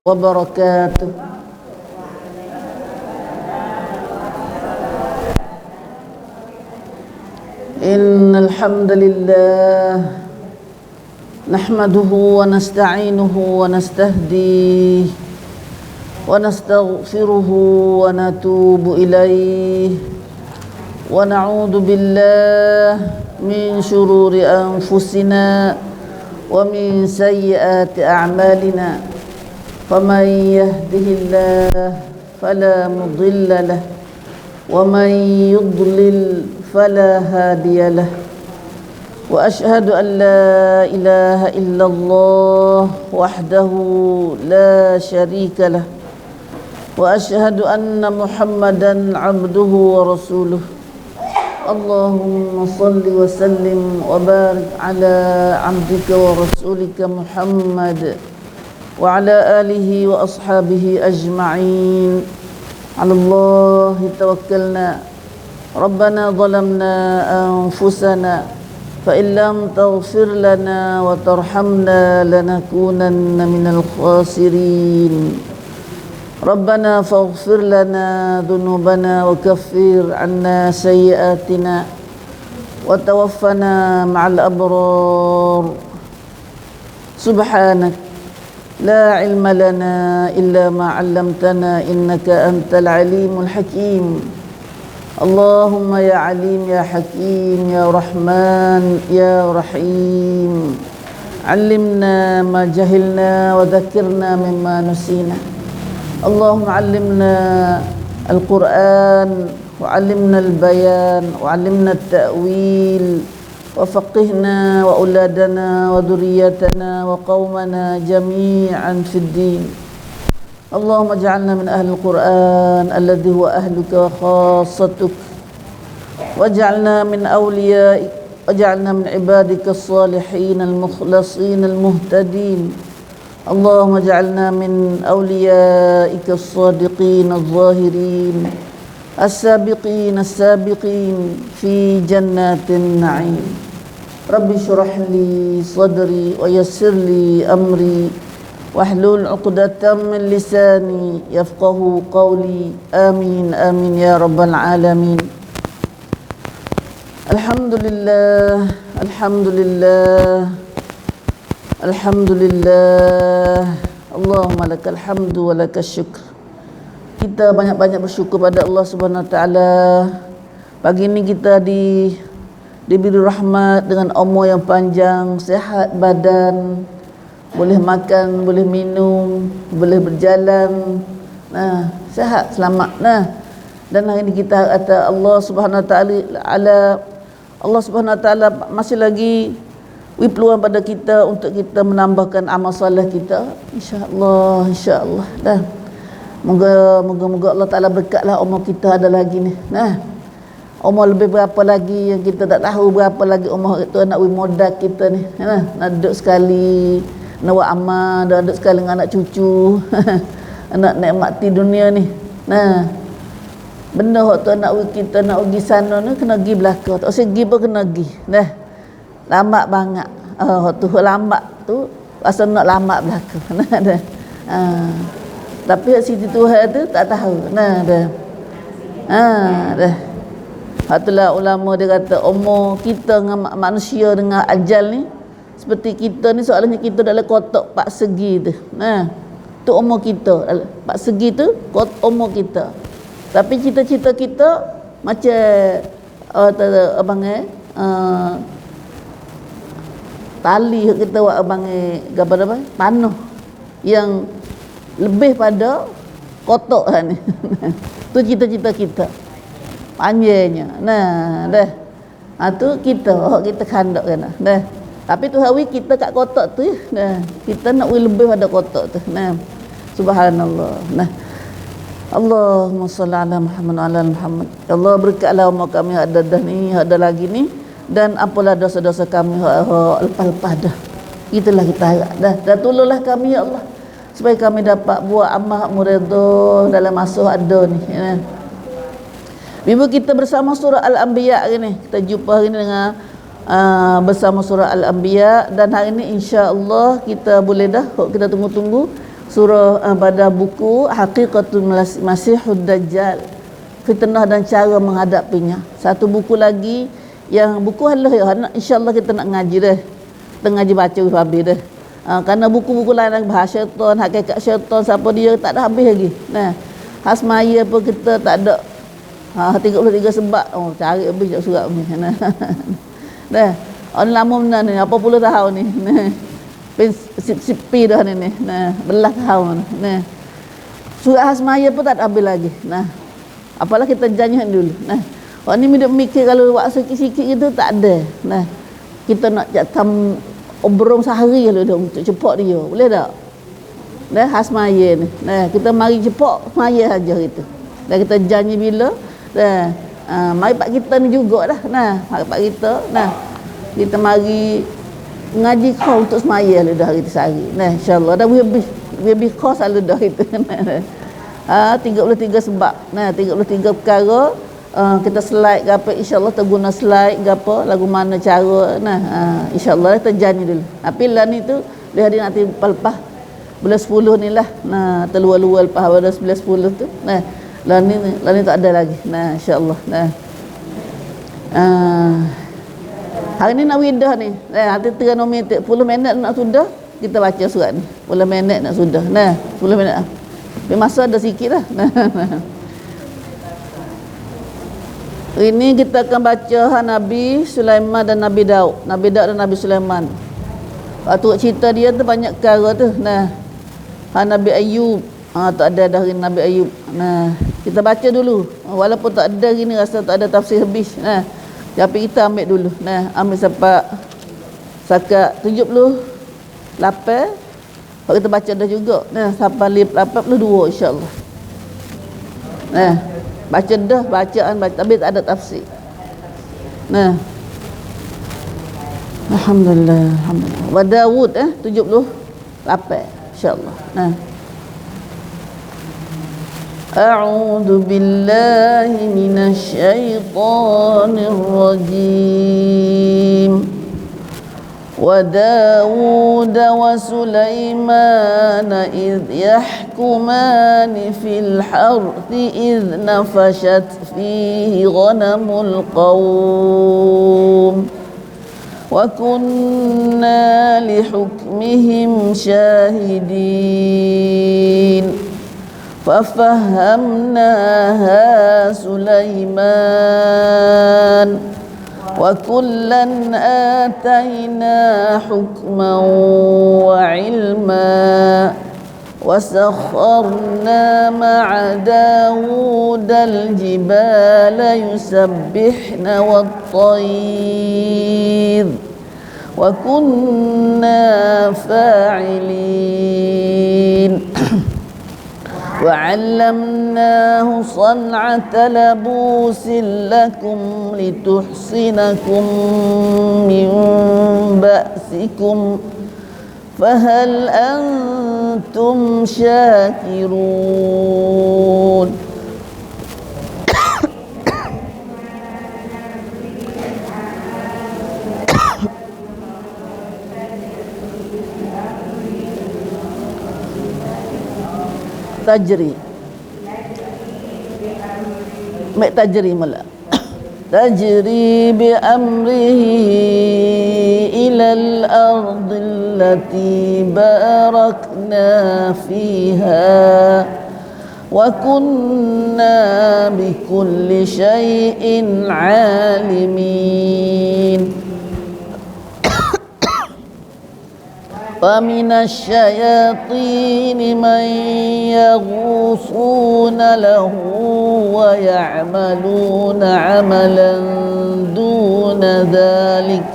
wabarakatuh. Innal hamdalillah nahmaduhu wa nasta'inuhu wa nastahdihi wa nastaghfiruhu wa natubu ilaihi wa na'udzu billahi min syururi anfusina wa min sayyiati a'malina. فمن يهده الله فلا مضل له ومن يضلل فلا هادي له وأشهد أن لا إله إلا الله وحده لا شريك له وأشهد أن محمدا عبده ورسوله اللهم صل وسلم وبارك على عبدك ورسولك محمد وعلى آله وأصحابه أجمعين. على الله توكلنا ربنا ظلمنا أنفسنا فإن لم تغفر لنا وترحمنا لنكونن من الخاسرين. ربنا فاغفر لنا ذنوبنا وكفر عنا سيئاتنا وتوفنا مع الأبرار. سبحانك لا علم لنا إلا ما علمتنا إنك أنت العليم الحكيم. اللهم يا عليم يا حكيم يا رحمن يا رحيم علمنا ما جهلنا وذكرنا مما نسينا. اللهم علمنا القرآن وعلمنا البيان وعلمنا التأويل وفقهنا وأولادنا وذريتنا وقومنا جميعا في الدين. اللهم اجعلنا من أهل القرآن الذي هو أهلك وخاصتك واجعلنا من أوليائك واجعلنا من عبادك الصالحين المخلصين المهتدين. اللهم اجعلنا من أوليائك الصادقين الظاهرين السابقين في جنات النعيم. Rabbi syurah li sadri wa yassir li amri wahlul 'uqdatam min lisani yafqahu qawli. Amin amin ya rabbal alamin. Alhamdulillah alhamdulillah alhamdulillah. Allahumma lakal hamdu wa lakal syukr. Kita banyak-banyak bersyukur pada Allah Subhanahu Wa Taala. Pagi ini kita diberi rahmat dengan umur yang panjang, sihat badan, boleh makan, boleh minum, boleh berjalan, sihat selamat. Dan hari ini kita kata Allah Subhanahu Wa Taala, Allah Subhanahu Wa Taala masih lagi beri peluang pada kita untuk kita menambahkan amal soleh kita. Insya-Allah. Moga Allah Ta'ala berkatlah umur kita ada lagi ni. Umur lebih berapa lagi yang kita tak tahu, berapa lagi umur itu nak modal kita ni. Nak duduk sekali, nak buat amal, nak duduk sekali dengan anak cucu. Nak nikmati dunia ni. Benda waktu kita nak pergi sana ni kena pergi belakang. Tak usah pergi pun kena pergi. Lambat banget. Waktu lambat tu pasal nak lambat belakang. Tapi Siti Tuhan tu tak tahu. Dah. Itulah ulama dia kata umur kita dengan manusia dengan ajal ni seperti kita ni, soalnya kita dalam kotak 4 segi tu. Tu umur kita. 4 segi tu umur kita. Tapi cita-cita kita macam tali kita buat apa panuh yang lebih pada kotak ni. Tu cita-cita kita panjangnya. Dah. Tu kita kandak kan. Dah. Tapi tu hari kita kat kotak tu ya. Kita nak lebih pada kotak tu. Subhanallah. Allahumma salli ala Muhammad wa ala Muhammad. Ya Allah, berkatlah umur kami ada dah ni, ada lagi ni, dan apalah dosa-dosa kami lepas-lepas dah. Itulah kita harap dah tolonglah kami ya Allah, supaya kami dapat buat amal muridha dalam masa ada ni. Ibu kita bersama surah Al-Anbiya hari ni. Kita jumpa hari ni dengan bersama surah Al-Anbiya, dan hari ini insya-Allah kita boleh dah, kita tunggu-tunggu surah pada buku Haqiqatul Masihud Dajjal, fitnah dan cara menghadapinya. Satu buku lagi yang buku halah ya, insya-Allah kita nak ngaji dah. Kita ngaji baca habis dah. Kerana buku-buku lain lagi bahasa syaitan, hakikat syaitan, siapa dia tak ada habis lagi. Nah, hasmaya pun kita tak ada. 33 sebab cari habis jak surat ni. Dah. Orang lama benar ni, apa puluh tahun ni. Nah. Sipi dah ni. Nah, belas tahun. Nah. Surat hasmaya pun tak ada habis lagi. Nah. Apalah kita janjikan dulu. Nah. Orang ni hidup mikir kalau buat sikit-sikit gitu tak ada. Nah. Kita nak jatam obrol sehari kalau dah untuk cepat dia. Boleh tak? Dah hasmaya ni. Nah, kita mari cepat maya saja gitu. Dah kita janji bila dah mari pak kita ni jugalah. Nah, mari pak kita. Nah, kita mari ngaji kau untuk semaya dah hari sehari. Nah, insya-Allah dah lebih kos selalu dah itu. 33 sebab. Nah, 33 perkara kita slide ke apa, insya-Allah kita guna slide ke apa, lagu mana cara. Nah, insya-Allah kita janji dulu. Tapi lah ni tu dia hari nanti lepas bulan 10 ni lah. Nah, terluar-luar lepas bulan 9 10 tu. Nah, lah ni tak ada lagi. Nah, insya-Allah. Nah. Hari ni nak widah ni. Nanti 3 minit, 10 minit nak sudah kita baca surat ni. 10 minit nak sudah. Nah, 10 minit. Tapi masa ada sikit lah. Hari ni kita akan baca Nabi Sulaiman dan Nabi Daud. Nabi Daud dan Nabi Sulaiman. Waktu cerita dia tu banyak perkara tu. Nah, Nabi Ayub. Tak ada dari Nabi Ayub. Nah, kita baca dulu. Walaupun tak ada hari ni rasa tak ada tafsir habis. Nah, tapi kita ambil dulu. Nah, ambil sampai sakat 78. Kalau kita baca dah juga. Nah, sampai 82 insya-Allah. Nah, baca dah bacaan tapi tak ada tafsir. Nah. Alhamdulillah. Wa Daud 78 insya-Allah. Nah. أعوذ بالله من الشيطان الرجيم وداود وسليمان إذ يحكمان في الحرث إذ نفشت فيه غنم القوم وكنا لحكمهم شاهدين ففهمناها سليمان وكلا آتينا حكما وعلما وسخرنا مع داود الجبال يسبحن والطير وكنا فاعلين وعلمناه صنعة لبوس لكم لتحصنكم من بأسكم فهل أنتم شاكرون tajri mek tajri mula tajri bi amrihi ila al-ard allati barakna fiha wa kunna bi kulli shay'in alimin ومن الشياطين من يغوصون له ويعملون عملا دون ذلك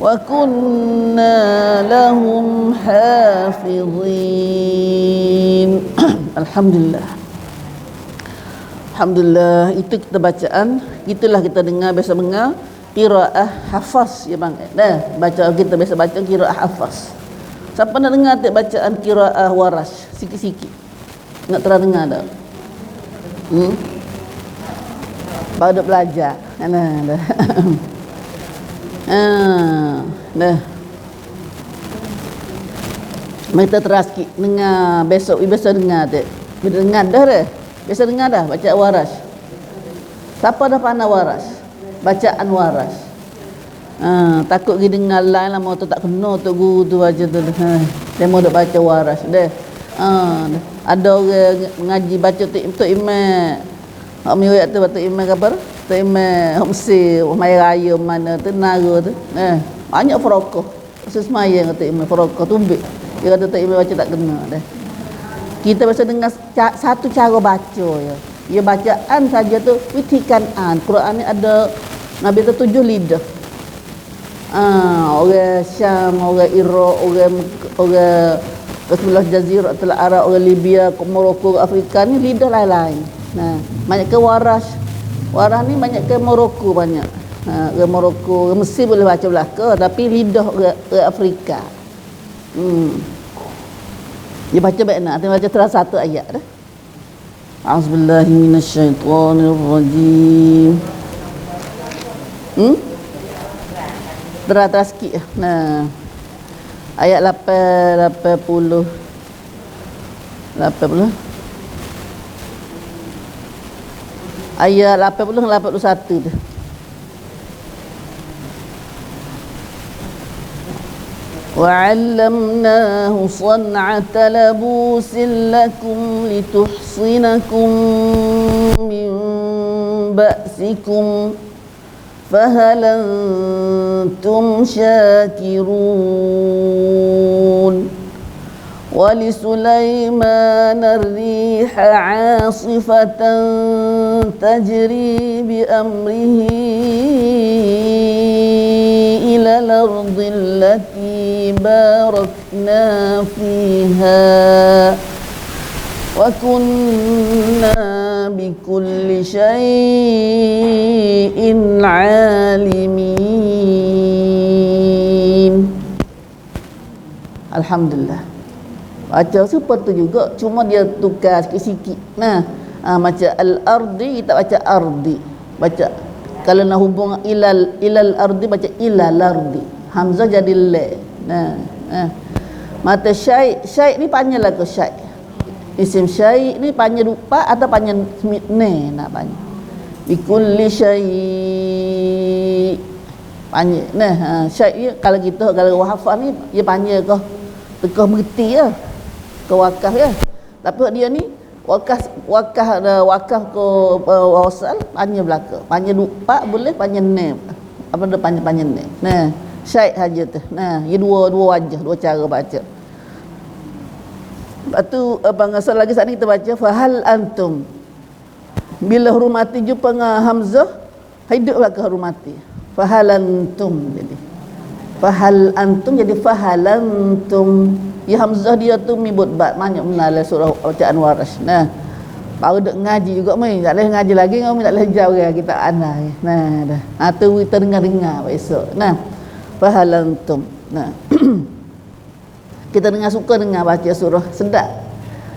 وكنا لهم حافظين. Alhamdulillah. Alhamdulillah, itu kita bacaan, itulah kita dengar biasa dengar qiraah hafaz ya bang. Nah, baca kita biasa baca qiraah hafaz. Siapa nak dengar tak bacaan qiraah Warash sikit-sikit? Nak terang dengar tak? Baru belajar. Nah, dah. Dah. Mereka teraski dengar besok biasa dengar tu. Dengar dah dah. Biasa dengar dah baca waras. Siapa dah pandai waras? Bacaan waras. Takut pergi dengar lain lah, mau tu tak kena tu guru tu baca tu. Dia mau duk baca waras dah. Ada orang mengaji baca tu imam. Hak miwak tu baca imam kabar? Tu imam Mesir, mai raya mana tu nara tu. Banyak furaqah. Sesemaya kata imam furaqah tumbik. Dia kata tak imam baca tak kena dah. Kita biasa dengar satu cara baca ya. Ya bacaan saja tu witikan an. Quran ni ada Nabi tu 7 lidah. Orang Syam, orang Iraq, orang sebelah Jaziratul Arab, orang Libya, Morocco, Afrika ni lidah lain-lain. Nah, banyak ke waras. Waras ni banyak ke Morocco banyak. Orang Morocco, orang Mesir boleh baca belaka, tapi lidah orang Afrika. Dia baca baik nak, dia baca terus satu ayat dah. A'udzubillahi minasyaitonirrajim. Terus sikit. Nah. Ayat 80. Ayat 80 dan 81 tu. وَعَلَّمْنَاهُ صَنْعَةَ لَبُوسٍ لَكُمْ لِتُحْصِنَكُمْ مِنْ بَأْسِكُمْ فَهَلْ أَنْتُمْ شَاكِرُونَ وَلِسُلَيْمَانَ الرِّيحَ عَاصِفَةً تَجْرِي بِأَمْرِهِ إِلَى الْأَرْضِ الَّتِي بَارَكْنَا فِيهَا وَكُنَّا بِكُلِّ شَيْءٍ عَالِمِينَ. Alhamdulillah. Baca seperti juga, cuma dia tukar sikit-sikit. Macam al-ardi kita baca ardi. Baca kalau nak hubung ilal ardi baca ilal ardi. Hamzah jadi la. Mata syai' ni panjanglah ke syai'. Isim syai' ni panjang rupa atau panjang ne nak panjang. Bikulli syai' panjang. Syai' kalau kita kalau hafal ni dia panjang ke tekah berti ya. Ke wakaf ya. Tapi dia ni wakaf ke wasal panjang belaka. Panjang rupa boleh panjang ne. Apa dia panjang ne. Syait saja tu. Dia dua wajah, dua cara baca. Lepas tu bangsa lagi saat ni kita baca fahal antum. Bila hurmati jumpa dengan hamzah, hiduplah ke hurmati. Fahal antum jadi. Fahal antum jadi fahal antum. Ya hamzah dia tu mibut bat banyak menalai surah bacaan waras. Baru duk ngaji juga mai. Tak boleh ngaji lagi kau tak boleh jauh kita anai. Dah. Tu kita dengar besok. Fahal antum. Kita suka dengar baca surah sedap.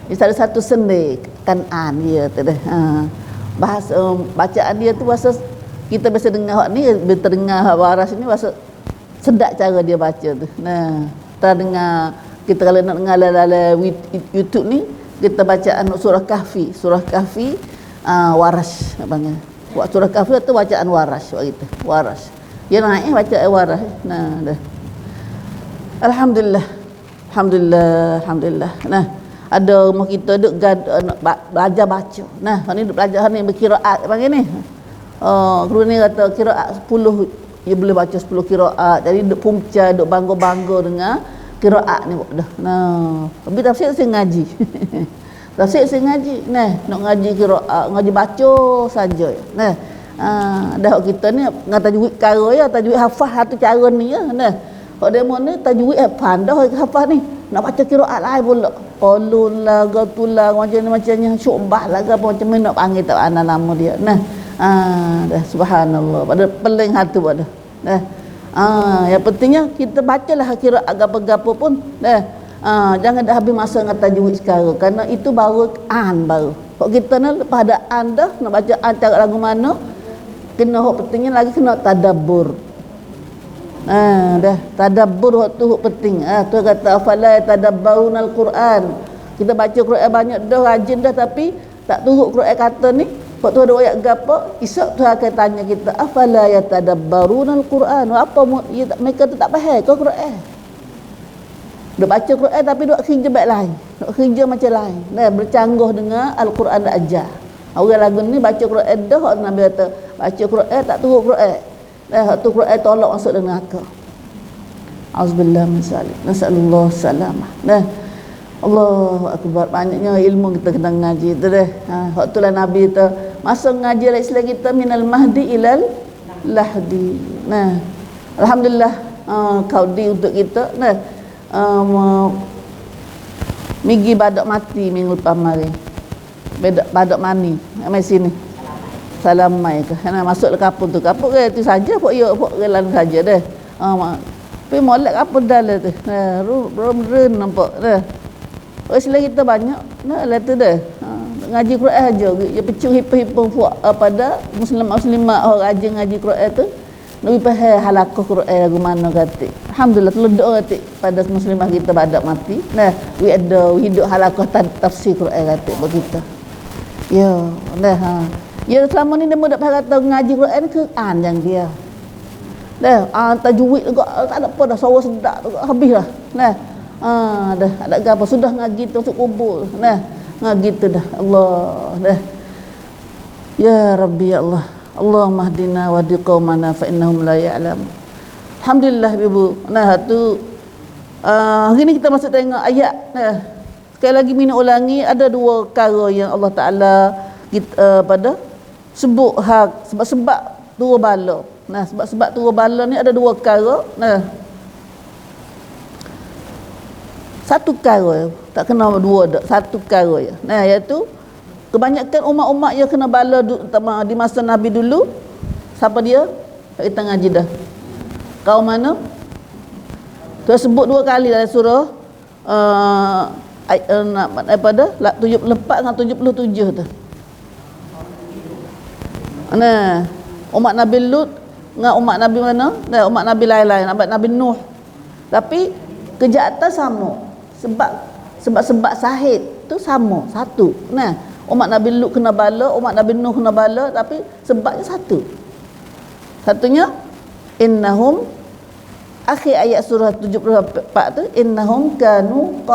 Dia ada satu sendi Kan'an dia tu dah. Bahasa bacaan dia tu bahasa kita biasa dengar hak ni, terdengar hak waras ni bahasa sedap cara dia baca tu. Kita dengar kita kalau nak dengar dalam YouTube ni kita bacaan surah Kahfi waras nak panggil. Surah Kahfi tu bacaan waras gitu. Waras. Dia naik baca waras. Dah. Alhamdulillah. Ada rumah kita duk belajar baca. Ni duk belajar ni berkiraat panggil ni. Guru ni kata kiraat 10 dia boleh baca 10 kiraat. Jadi duk punca, duk bangga-bangga dengan kiraat ni dah. Tapi tafsir saya ngaji. Tafsir saya ngaji. Nak ngaji kiraat, ngaji baca saja. Dah kita ni ngata tajwid kara ya, tajwid hafaz satu cara ni ya. Hak demo ni tajwid pandai hafaz ni. Nak baca kiraat lain pula. Qulul la gatula macam-macamnya syubah lah ke apa macam mana nak panggil tak ana nama dia. Dah subhanallah. Pada peling hati pada. Yang pentingnya kita bacalah kira apa-apa pun. Jangan dah habis masa dengan tajwid sekarang kerana itu baru baru. Kalau kita nak lepas ada dah nak baca cara lagu mana kena hak pentingnya lagi kena tadabbur. Dah tadabbur tu penting. Tu kata afala tadabbarunal Quran. Kita baca Quran banyak dah, rajin dah, tapi tak turut Quran kata ni. Pak tu ada ayat gapo? Esok tu akan tanya kita afala yatadabbarunal Quran. Apa mereka tu tak faham ke Quran? Duk baca Quran tapi duk kerja baik lain. Duk kerja macam lain. Bercanggah dengan Al-Quran dak ajar. Orang lagu ni baca Quran dah, Nabi kata baca Quran tak turut Quran. Tu Quran tolak masuk dalam neraka. Auzubillah min zalik. Nasallallahu salamah. Allahu akbar. Banyaknya ilmu kita kena ngaji tu dah. Hak tulah Nabi tu masa ngaji Islam kita minal mahdi ilal lahdi. Alhamdulillah kau di untuk kita. Migi badak mati minggu lepas mari. Badak mani. Mai sini. Salam mai ke. Masuk ke kapur tu. Kapur ke itu saja pok yo pok gelan saja deh. Tapi molek kapur dalam tu. Rum nampak dah. Islam kita banyak. Lah tu dah. Ngaji Quran aja. Dia pecuh hipo-hipo pada muslimah orang rajin ngaji Quran tu. Lebih faham halaqah Quran lagu mana kata. Alhamdulillah teledok kata pada muslimah kita badak mati. We ada hidup halaqah tafsir Quran kata begitu. Ya, ya selama ni dia dak kata ngaji Quran ke yang dia. Tajwid juga tak ada apa dah, suara sedap tu habislah. Dah ada gapo sudah ngaji tu masuk kubur. Ngaji tu dah. Allah. Ya Rabbi ya Allah. Allahumma hdina wa hdi qaumana fa innahum la ya'lam. Alhamdulillah ibu. Tu hari ni kita masuk tengok ayat. Sekali lagi mina ulangi, ada dua perkara yang Allah Taala kita pada sebut sebab dua bala. Sebab dua bala ni ada dua perkara. Satu perkara, tak kena dua dak, satu perkara je. Iaitu kebanyakan umat-umat yang kena bala di masa Nabi dulu. Siapa dia? Kita ngaji dah. Kaum mana? Tu sebut dua kali dalam surah pada 74 dengan 77 tu. Umat Nabi Lut dengan umat Nabi mana? Umat Nabi lain-lain, Nabi Nuh. Tapi kejahatan sama. Sebab sahid tu sama, satu. Umat Nabi Lut kena bala, umat Nabi Nuh kena bala, tapi sebabnya satu. Satunya innahum, akhir ayat surah 74 tu, innahum kanu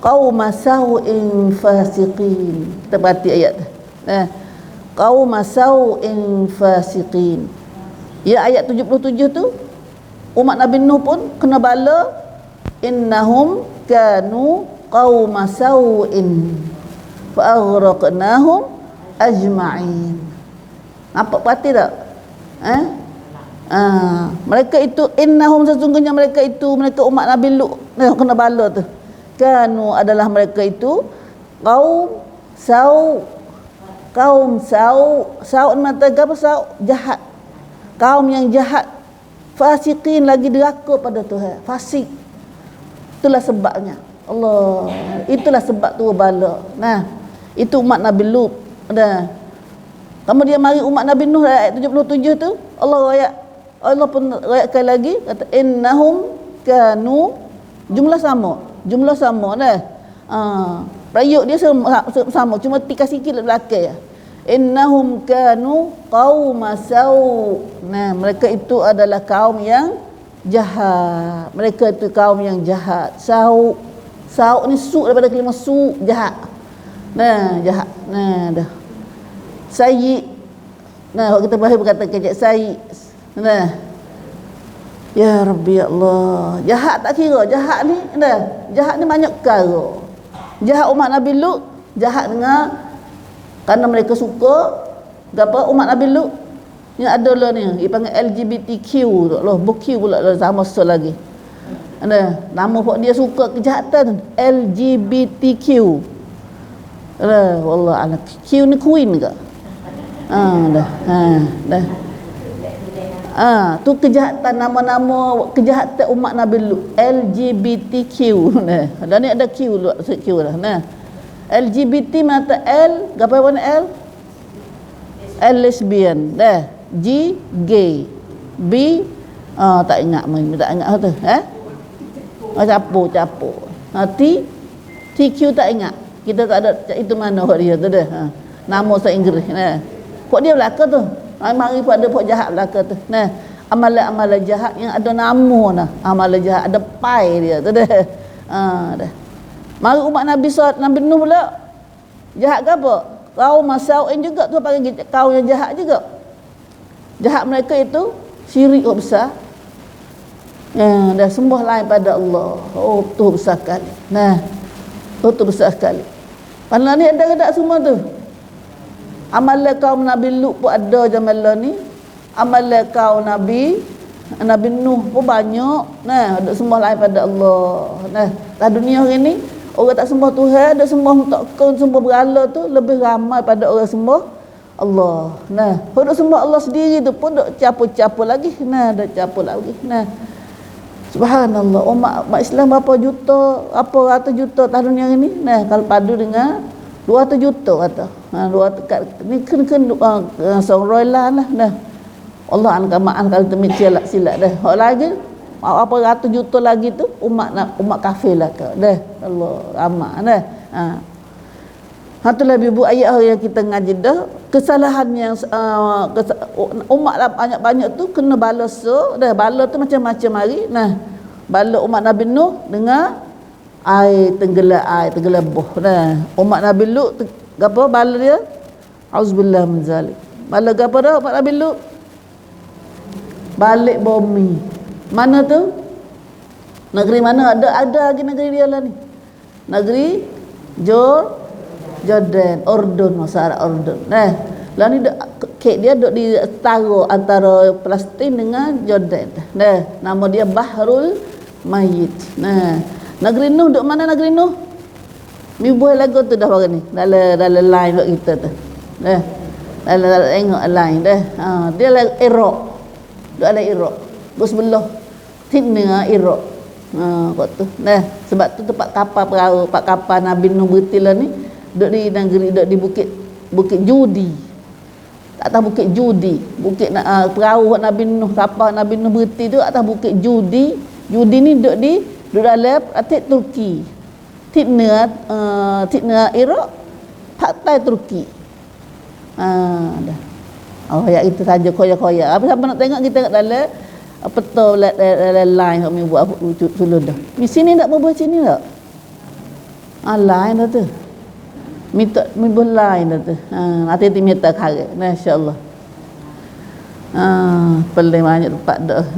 qauma sau'in fasiqin. Kita perhati ayat tu. Qauma sau'in fasiqin. Ya, ayat 77 tu umat Nabi Nuh pun kena bala, innahum kanu qauma sau'in fa'aghraqnahum ajma'in. Nampak perhati tak? Mereka itu innahum, sesungguhnya mereka itu, mereka umat Nabi Lut kena bala tu. Kanu adalah mereka itu qaum sau mata apa sau jahat. Kaum yang jahat, fasiqin, lagi deraka pada Tuhan. Fasik. Itulah sebabnya. Allah, itulah sebab tu bala. Itu umat Nabi Lut. Kemudian mari umat Nabi Nuh ayat 77 tu, Allah pun ayatkan lagi, kata innahum kanu, jumlah sama dah. Rayuk dia sama, cuma tika sikit belakang ya. Innahum kanu qauma sau. Mereka itu adalah kaum yang jahat. Mereka itu kaum yang jahat. Sau ni su daripada kalimah su, jahat. Jahat. Dah. Sayyi. Kita boleh berkata kecek sayyi. Ya Rabbi ya Allah. Jahat tak kira. Jahat ni banyak perkara. Jahat umat Nabi Lut, jahat dengan kerana mereka suka apa umat Nabi Lut yang ada lah ni, dia panggil LGBTQ tu lah, BQ pula sama sekali lagi. Nama pok dia suka kejahatan LGBTQ. Wallah alam. Q ni queen ke? Dah. Tu kejahatan, nama-nama kejahatan umat Nabi Lut, LGBTQ. Dan ni ada Q dah. LGBT mata L, apa warna L? L lesbian. G gay. B Tak ingat main, tak ingat tu. Capur. TQ tak ingat. Kita tak ada itu mana dia tu dah. Nama bahasa Inggeris. Kok dia belaka tu? Mari pada pok jahat belaka tu. Amalan-amalan jahat yang ada nama nah. Amalan jahat ada pai dia tu dah. Dah. Mari umat Nabi Nabi Nuh pula. Jahat ke apa? Kaum Masauin juga tu panggil kaum yang jahat juga. Jahat mereka itu syirik besar. Dah sembah lain pada Allah. Oh, tu besar sekali. Tu besar sekali. Padahal ni ada semua tu. Amalan kaum Nabi Lut pun ada zaman ni. Amalan kaum Nabi Nuh pun banyak. Ada sembah lain pada Allah. Dah dunia hari ni orang tak sembah Tuhan, ada sembah tak sembah berhala tu lebih ramai pada orang sembah Allah. Duk sembah Allah sendiri tu pun duk capur-capur lagi. Duk capur lagi. Subhanallah, umat Islam berapa juta, apa ratus juta tahun yang ini. Kalau padu dengan 200 juta kata. 200 ni kena seorang lah. Allah ankamaan kalau temik silap dah. Hak lagi apa ratus juta lagi tu umat kafir lah ke. Dah Allah ramai dah. Itulah ibu ayat yang kita ngaji dah. Kesalahan yang umat banyak-banyak tu kena balas dah. Bala tu macam-macam hari. Bala umat Nabi Nuh dengan air tenggelam. Umat Nabi Lut apa bala dia? Auzubillah min zalik. Bala apa dah umat Nabi Lut? Balik bumi. Mana tu? Negeri mana? Ada lagi negeri dia lah ni. Negeri Jordan, Urdun, masyarakat Urdun. Lah ni kek dia duk di setara antara Palestin dengan Jordan. Nama dia Bahrul Mayyit. Negeri Nuh duk mana negeri Nuh? Mi buat lagu tu dah hari ni. Dalam line buat kita tu. Dalam tengok line dah. Dia lah Iraq. Duk ada Iraq. Bus sebelah timnya Iraq. Kok tu. Sebab tu tempat kapal perahu, tempat kapal Nabi Nuh bertilah ni duk di negeri, duk di Bukit Judi. Tak tahu Bukit Judi. Bukit perahu Nabi Nuh, kapal Nabi Nuh berti tu atas Bukit Judi. Judi ni duk dalam atik Turki. Timnya Iraq, partai Turki. Dah. Ayat itu saja koyak-koyak. Apa siapa nak tengok kita tengok dalam peta line kami buat dulu dah. Di sini tak berbuat sini tak? Line dah tu. Mi buat line dah tu. Nanti minta kare. Masya-Allah. Paling banyak tempat dah.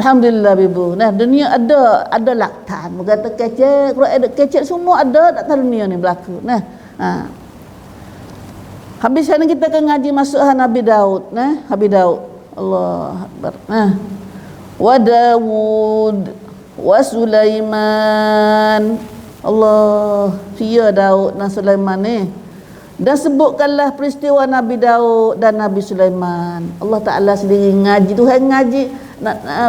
Alhamdulillah ibu. Dunia ada laktan. Berkata kecek, Quran ada kecek semua ada tak dunia ni berlaku. Habis ni kita akan ngaji masuk Nabi Daud. Nabi Daud. Allah Akbar. Wa Dawud wa Sulaiman. Allah, dia Daud dan Sulaiman ni. Dan sebutkanlah peristiwa Nabi Daud dan Nabi Sulaiman. Allah Taala sendiri ngaji, Tuhan ngaji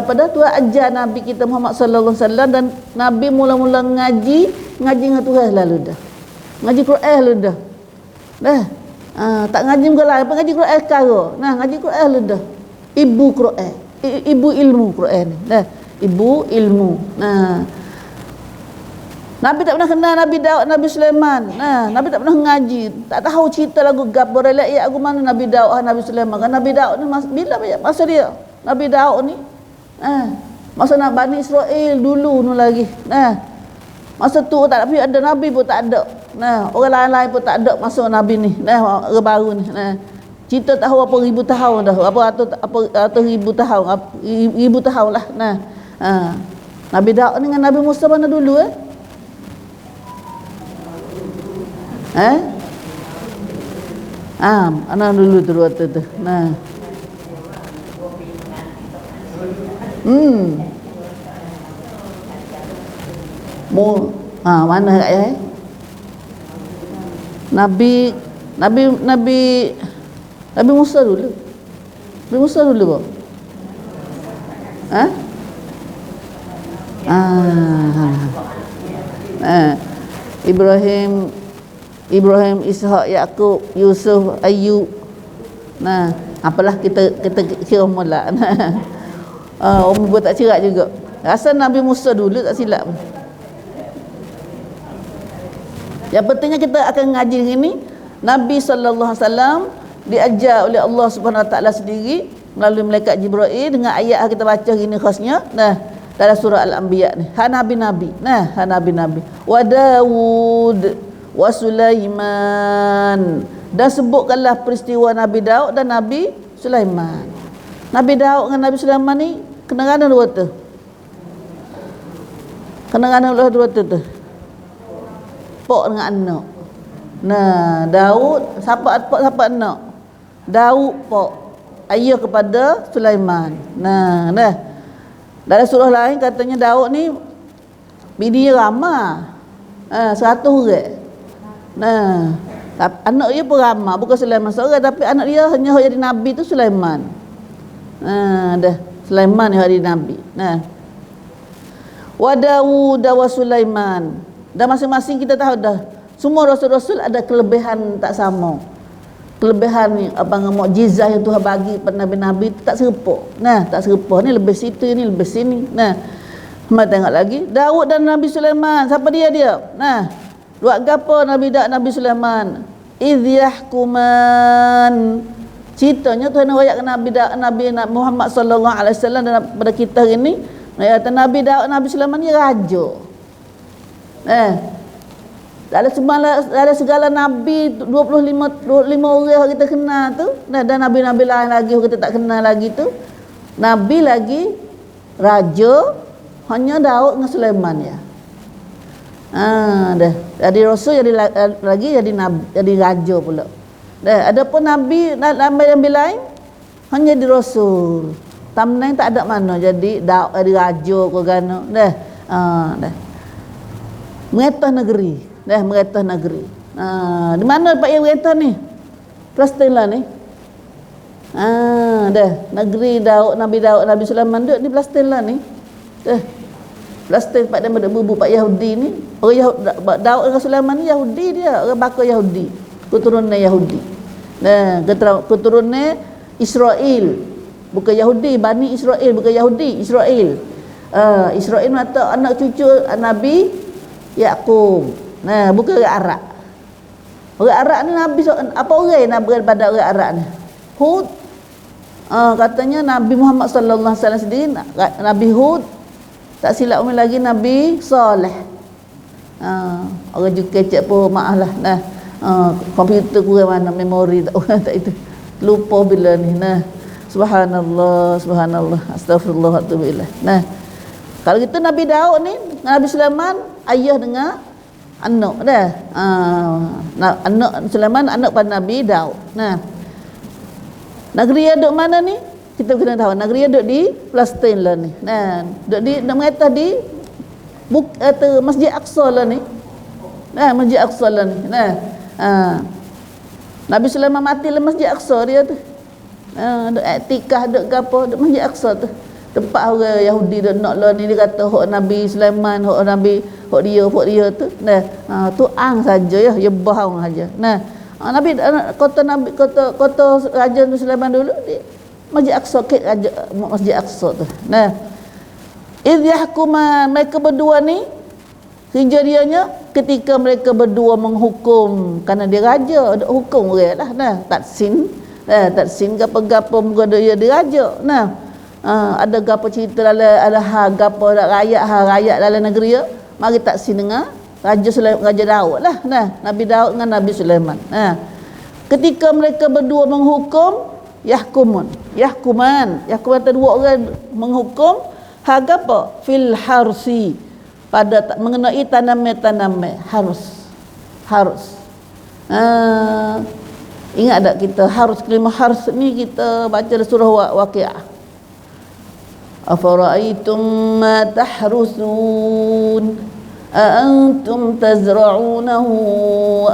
pada Tuhan ajar Nabi kita Muhammad sallallahu alaihi wasallam, dan Nabi mula-mula ngaji dengan Tuhan lalu dah. Ngaji Quran lalu dah. Tak ngaji muka lain, ngaji Quran sekarang. Ngaji Quran lalu dah. Ibu Quran, ibu ilmu Quran. Ibu ilmu. Nabi tak pernah kenal Nabi Daud, Nabi Sulaiman. Nabi tak pernah ngaji, tak tahu cerita lagu gapo relak aku mana Nabi Daud, Nabi Sulaiman. Kan Nabi Daud ni bila masa dia? Nabi Daud ni masa nak Bani Israel dulu nu lagi. Masa tu tak ada Nabi pun tak ada. Orang lain-lain pun tak ada masa Nabi ni. Orang baru ni. Cerita tahu apa ribu tahun dah. Apa ribu tahun. Ribu tahun lah. Nabi Daud dengan Nabi Musa mana dulu anak dulu tu waktu tu. Mana kat Nabi Musa dulu. Nabi Musa dulu apa? Ibrahim, Ishak, Yakub, Yusuf, Ayub. Apalah kita kira mula. Umur tak cerak juga. Rasa Nabi Musa dulu tak silap. Yang pentingnya kita akan ngaji ini, Nabi sallallahu alaihi wasallam diajar oleh Allah Subhanahu wa taala sendiri melalui malaikat Jibril dengan ayat yang kita baca gini khasnya. Nah, dalam surah Al-Anbiya ni. Nabi-nabi. Nah, nabi-nabi. Wa Daud wa Sulaiman. Dan sebutkanlah peristiwa Nabi Daud dan Nabi Sulaiman. Nabi Daud dengan Nabi Sulaiman ni kena-kena dua tu. Kena-kena dua tu. Pok dengan anak. Nah, Daud siapa anak? Daud pok ayah kepada Sulaiman. Nah. Dalam surah lain katanya Daud ni bini dia ramah. 100 orang. Nah, anak dia pun ramah, bukan Sulaiman seorang, tapi anak dia hanya jadi nabi tu Sulaiman. Sulaiman yang hari nabi. Nah. Wa Daud wa Sulaiman. Dan masing-masing kita tahu dah, semua rasul-rasul ada kelebihan tak sama. Kelebihan ni mukjizat yang Tuhan bagi pada nabi-nabi tak serupa. Nah, tak serupa. Ni lebih situ, ni lebih sini. Nah, mari tengok lagi. Daud dan Nabi Sulaiman, siapa dia? Nah, buat gapo Nabi Daud, Nabi Sulaiman? Idh yahkuman. Ceritanya Tuhan ayat Nabi Daud, Nabi Muhammad sallallahu alaihi wasallam dan pada kita hari ni, ayat Nabi Daud, Nabi Sulaiman ni raja. Dalam segala nabi 25 orang kita kenal tu, dan nabi-nabi lain lagi kita tak kenal lagi tu, nabi lagi raja hanya Daud dengan Sulaiman ya. Jadi rasul jadi nabi, jadi raja pula. Adapun nabi lain hanya di rasul. Tamnai tak ada mana jadi Daud jadi raja ke gano. Meretah negeri. Meretah negeri. Di mana Pak yang meretah ni? Palestin lah ni. Negeri Daud, Nabi Sulaiman duduk di Palestin lah ni. Palestin Pak dia berbubu Pak Yahudi ni. Orang Daud dengan Sulaiman ni Yahudi dia, orang bakal Yahudi. Keturunan Yahudi. Keturunan Israel. Bukan Yahudi, Bani Israel, bukan Yahudi, Israel. Israel ni anak cucu Nabi Yaqub. Bukan orang Arab. Orang Arab ni Nabi apa orang yang Nabi pada orang Arab ni? Hud. Katanya Nabi Muhammad sallallahu alaihi wasallam sendiri Nabi Hud. Tak silap umi lagi Nabi Saleh. Orang juga kecek pun maaf lah. Komputer kurang mana memori tak itu. Lupa bila ni. Subhanallah, astagfirullah wa atubu ilaih. Kalau kita Nabi Daud ni, Nabi Sulaiman ayah dengan anak dah. Anak Sulaiman anak pada Nabi Daud. Negeri duduk mana ni? Kita kena tahu. Negeri duduk di Palestin lah ni. Duduk di nak di Masjid Aqsa lah ni. Masjid Aqsa lah ni. Nabi Sulaiman mati lah Masjid Aqsa dia tu. Duduk iktikaf duduk gapo duduk Masjid Aqsa tu. Tempat orang Yahudi duk nak lah ni, dia kata hok Nabi Sulaiman, hok Nabi, hok dia tu. Tu ang saja ya, ya bahang saja. Nabi kota Raja Sulaiman dulu di Masjid Aqsa, Raja Masjid Aqsa tu. Idh yahkuman, mereka berdua ni kejadiannya ketika mereka berdua menghukum, kerana dia raja, ada hukum orang lah. Taksin gapo-gapo muka dia raja. Ada gapo cerita dalam gapo rakyat dalam negeri ya, mari taksin dengan Raja Daud lah. Nabi Daud dengan Nabi Sulaiman. Ketika mereka berdua menghukum, yahkuman tu dua orang menghukum gapo fil harsi, pada mengenai tanaman harus. Ingat tak kita kalimah harus ni kita baca dalam surah Waqiah. Afara'aytum ma tahrusun أأنتم تزرعونه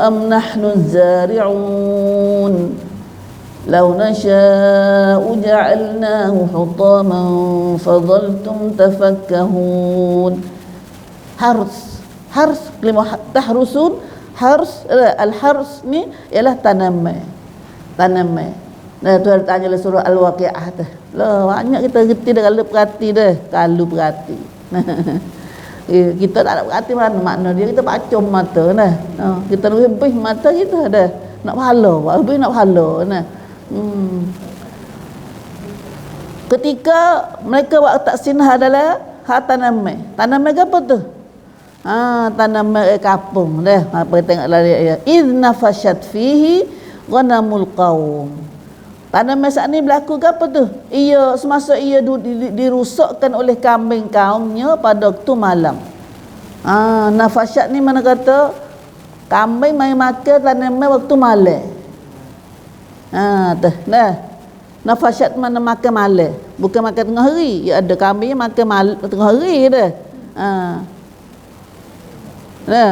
أم نحن الزارعون لو نشاء جعلناه حطاما فظلتم تفكهون. Hars kalimah tahrusun, al-hars ni ialah tanaman. Nah, Tuhan tanya dalam surah Al-Waqiah tu. Lah, banyak kita reti dah kalau perhati dah. Kalau perhati. Kita tak nak perhati mana makna dia, kita pacum mata nah. Kita lebih mata kita dah. Nak pahala, lebih nak pahala nah. Ketika mereka buat taksin adalah tanam. Tanam apa tu? Tanam kapung dah. Apa tengok lari ayat. Idna fashat fihi ghanamul qaum. Tanam masak ni berlaku ke apa tu? Ia semasa ia dirusakkan oleh kambing kaumnya pada waktu malam. Nafashat ni mana kata kambing mai makan tanam waktu malam. Nah. Nafashat mana makan malam, bukan makan tengah hari. Ya ada kambing makan malam tengah hari dah. Nah.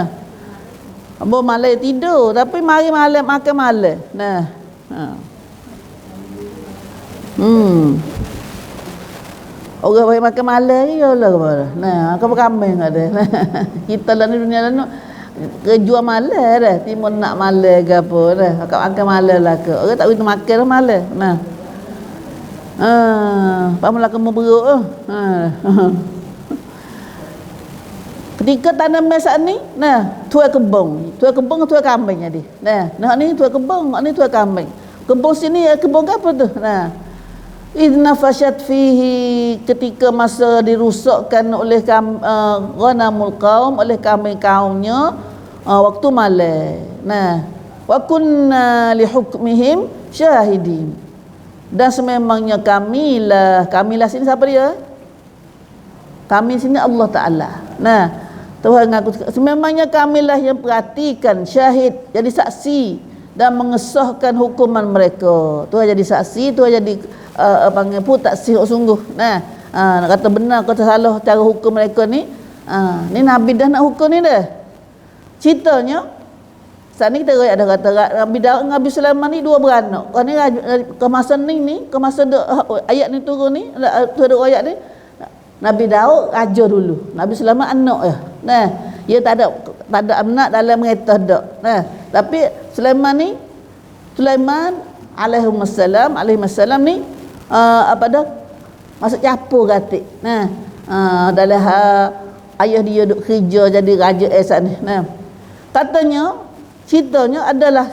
Abang malam tidur tapi mari malam makan malam. Nah. Orang baik makan malam ni ya Allah kepada. Nah, kau kambing ada. Kita lah ni dunia lah kejual malam dah. Timun nak malam ke apa dah. Kau makan malam lah ke. Orang tak boleh makan lah malam. Nah. Pamulah kamu beruk tu. Ketika tanam masak ni, nah, tuai kebun, tuai kambing jadi. Nah ni tuai kebun, ni tuai kambing. Kebun sini kebun apa tu? Nah. Idna fasyat fihi, ketika masa dirusakkan oleh ghanamul qaum, oleh kambing kaumnya waktu malam. Nah, wa kunna li hukmihim syahidin. Dan sememangnya kamilah sini siapa dia? Kami sini Allah Ta'ala. Nah, Tuhan ngaku sememangnya kamilah yang perhatikan, syahid, jadi saksi dan mengesahkan hukuman mereka. Tuhan jadi saksi, Tuhan jadi panggil pun tak sungguh. Nah, nak kata benar kata salah cara hukum mereka ni. Ni Nabi dah nak hukum ni dah. Ceritanya saat ni kita ada kata Nabi Daud dengan Nabi Sulaiman ni dua beranak. Kau ni ke masa ayat ni turun ni, tu ada ayat ni. Nabi Daud raja dulu, Nabi Sulaiman anak ya. Nah, dia tak ada anak dalam mereka dak. Nah, tapi Sulaiman alaihi salam ni apa dah masuk capur gatik. Nah, dalam ayah dia duk kerja jadi raja saat ni. Nah, ceritanya adalah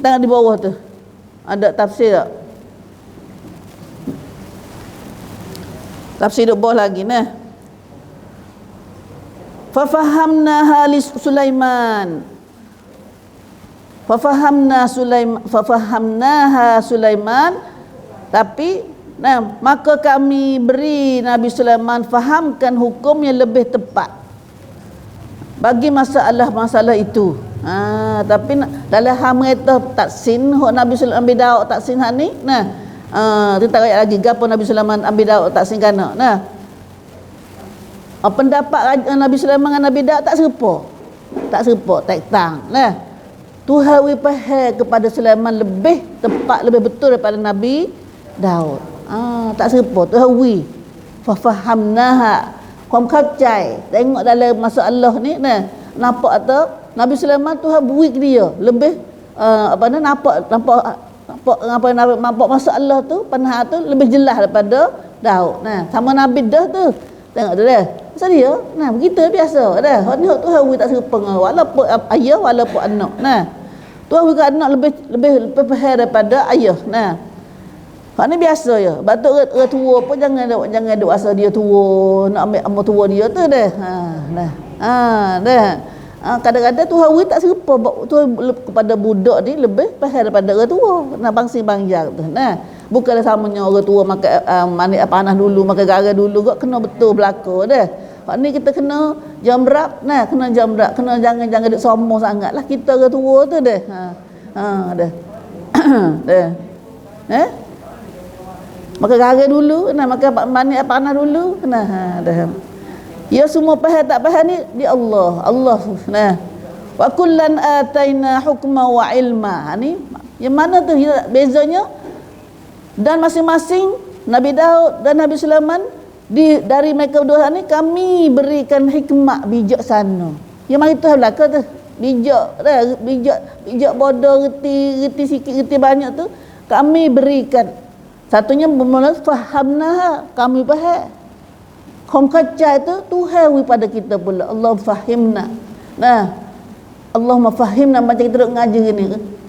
tengok di bawah tu. Ada tafsir tak? Tafsir di bawah lagi nah. Fafahamnaha li Sulaiman. Fafahamnaha Sulaiman, tapi maka kami beri Nabi Sulaiman fahamkan hukum yang lebih tepat bagi masalah itu. Tapi dalam hal mereka taksin Nabi Sulaiman ambil Daud taksin hak ni. Nah, kita ayat lagi gapo Nabi Sulaiman ambil Daud taksin kana. Nah, pendapat Nabi Sulaiman dengan Nabi Daud tak serupa, tak tang. Nah, Tuhan faham kepada Sulaiman lebih tepat, lebih betul daripada Nabi Daud. Tak serupa. Tuhan fafahamnaha. Kau kacai. Tengok dalam masalah ni, nah, nampak atau Nabi Sulaiman Tuhan beri ke dia lebih nampak masalah tu, panah tu lebih jelas daripada Daud. Nah, sama Nabi dah tu. Tengok tu dah. Pasal dia, nah begitu biasa dah. Tuhan tak serupa walaupun ayah walaupun anak. Nah, Tuhan beri anak lebih faham daripada ayah. Nah, hak ni biasa ya. Batuk orang tua pun jangan duk rasa dia tua, nak ambil amal tua dia tu dah. Dah. Kadang-kadang Tuhan beri tak serupa. Tuhan kepada budak ni lebih faham daripada orang tua. Nah, bangsa bangjang tu. Nah, bukanlah samanya orang tua makan panas dulu, makan garam dulu kok kena betul berlaku dah. Hak ni kita kena jamrak, kena jangan duk sombong sangatlah kita orang tua tu dah. Dah. Dah. Makan garam dulu, makan panas dulu, dah. Ya semua faham tak faham ni di Allah. Nah. Wa kullan ataina hukma wa ilma. Ni yang mana tu bezanya? Dan masing-masing Nabi Daud dan Nabi Sulaiman dari mereka berdua ni kami berikan hikmah bijaksana. Yang mari tu belaka tu bijak bodoh reti sikit reti banyak tu kami berikan. Satunya bermula fahamna, kami faham. Hom kaca itu Tuhan wi pada kita pula. Allah fahimna. Nah, Allah mafahimna macam kita duk ngaji gini.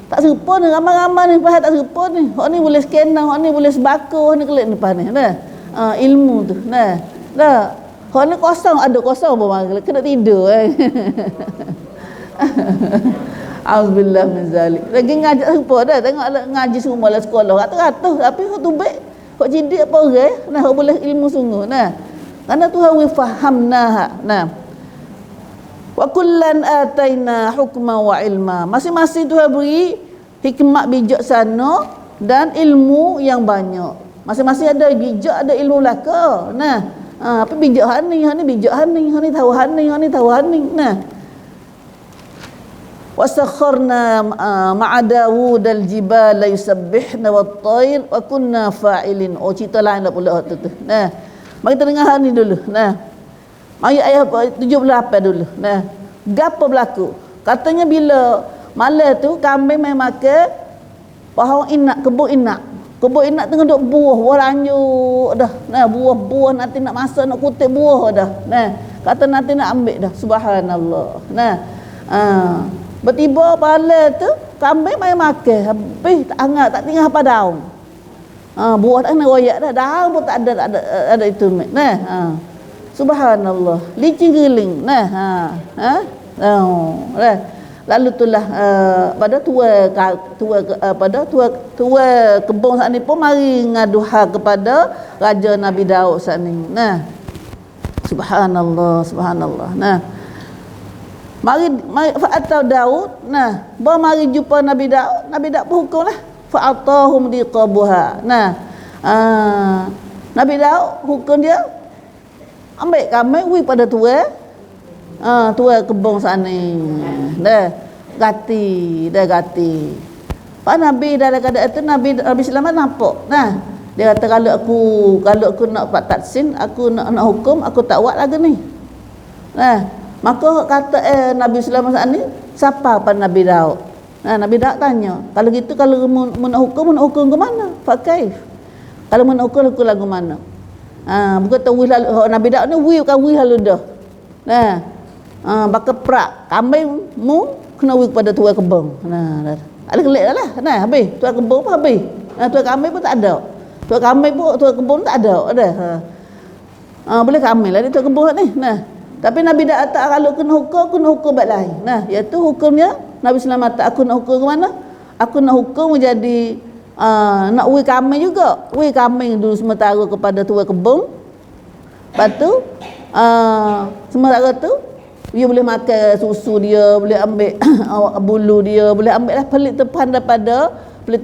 Tak serupa ni ramai-ramai ni faham tak serupa ni. Hak ni boleh scanner, hak ni boleh sebaka, hak ni kelik depan ni. Nah, ilmu tu. Nah. Dah. Hak ni kosong, ada kosong apa mari kena tidur Auzubillah min zalik. Lagi ngaji serupa dah. Tengok ngaji semua lah sekolah. Ratus-ratus tapi hak tu baik. Hak jidik apa orang? Nah, hak boleh ilmu sungguh. Nah. Karena Tuhan wi fahamna. Nah. Wa kullan ataina hukma wa ilma. Masing-masing Tuhan beri hikmat bijaksana dan ilmu yang banyak. Masing-masing ada bijak, ada ilmu belaka. Nah, apa bijak hak ni bijak hak ni tahu hak ni tahu hak ni. Nah. Wasakharna ma'a Dawud al-jibala yusabbihna wat-tayr wa kunna fa'ilin. Oh, cerita lain dah pula tu. Nah. Mari kita dengar ni dulu. Nah. Mari ayat 78 dulu. Nah. Gapo berlaku? Katanya bila malam tu kambing main makan pohon inak, kebun inak. Kebun inak tengah duk buah lanjut dah. Nah, buah-buah nanti nak masak nak kutip buah dah. Nah, kata nanti nak ambil dah. Subhanallah. Nah. Bertiba malam tu kambing main makan. Habis tak hangat, tak tinggal apa daun. Buah tak kena royak dah, daun pun tak ada itu. Nah, subhanallah, licin geling. Nah, lalu itulah pada tua kebun saat ni pun mari ngaduha kepada raja Nabi Daud saat ni. Nah, subhanallah. Nah, mari atau Daud. Nah, mari jumpa Nabi Daud pun hukumlah fa'atahum diqabuha. Nah, Nabi Daud hukum dia ambil kambing wi pada tua kebun sana. Dah gati. Pak Nabi dalam keadaan itu Nabi selamat nampak. Nah, dia kata kalau aku nak buat taksin, aku nak hukum, aku tak buat lagi ni. Nah, maka kata Nabi selamat saat ni siapa pada Nabi Daud? Nah, Nabi Daud tanya, kalau gitu kalau nak hukum ke mana? Pakai. Kalau nak hukum lagu mana? Bukan tahu lalu Nabi Daud ni bukan lalu dah. Nah, bakal prak kambing mu kena kepada tua kebun. Nah, ada kelik dah lah. Nah, habis tua kebun pun habis. Tua kambing pun tak ada. Tua kebun tak ada. Boleh kambing lah dia tua kebun ni. Nah, tapi Nabi Daud tak kalau kena hukum baik lain. Nah, iaitu hukumnya Nabi selamat tak aku nak hukum ke mana? Aku nak hukum menjadi nak wi kambing juga. Wi kambing dulu sementara kepada tua kebun. Lepas tu sementara tu dia boleh makan susu dia, boleh ambil bulu dia, boleh ambil lah pelit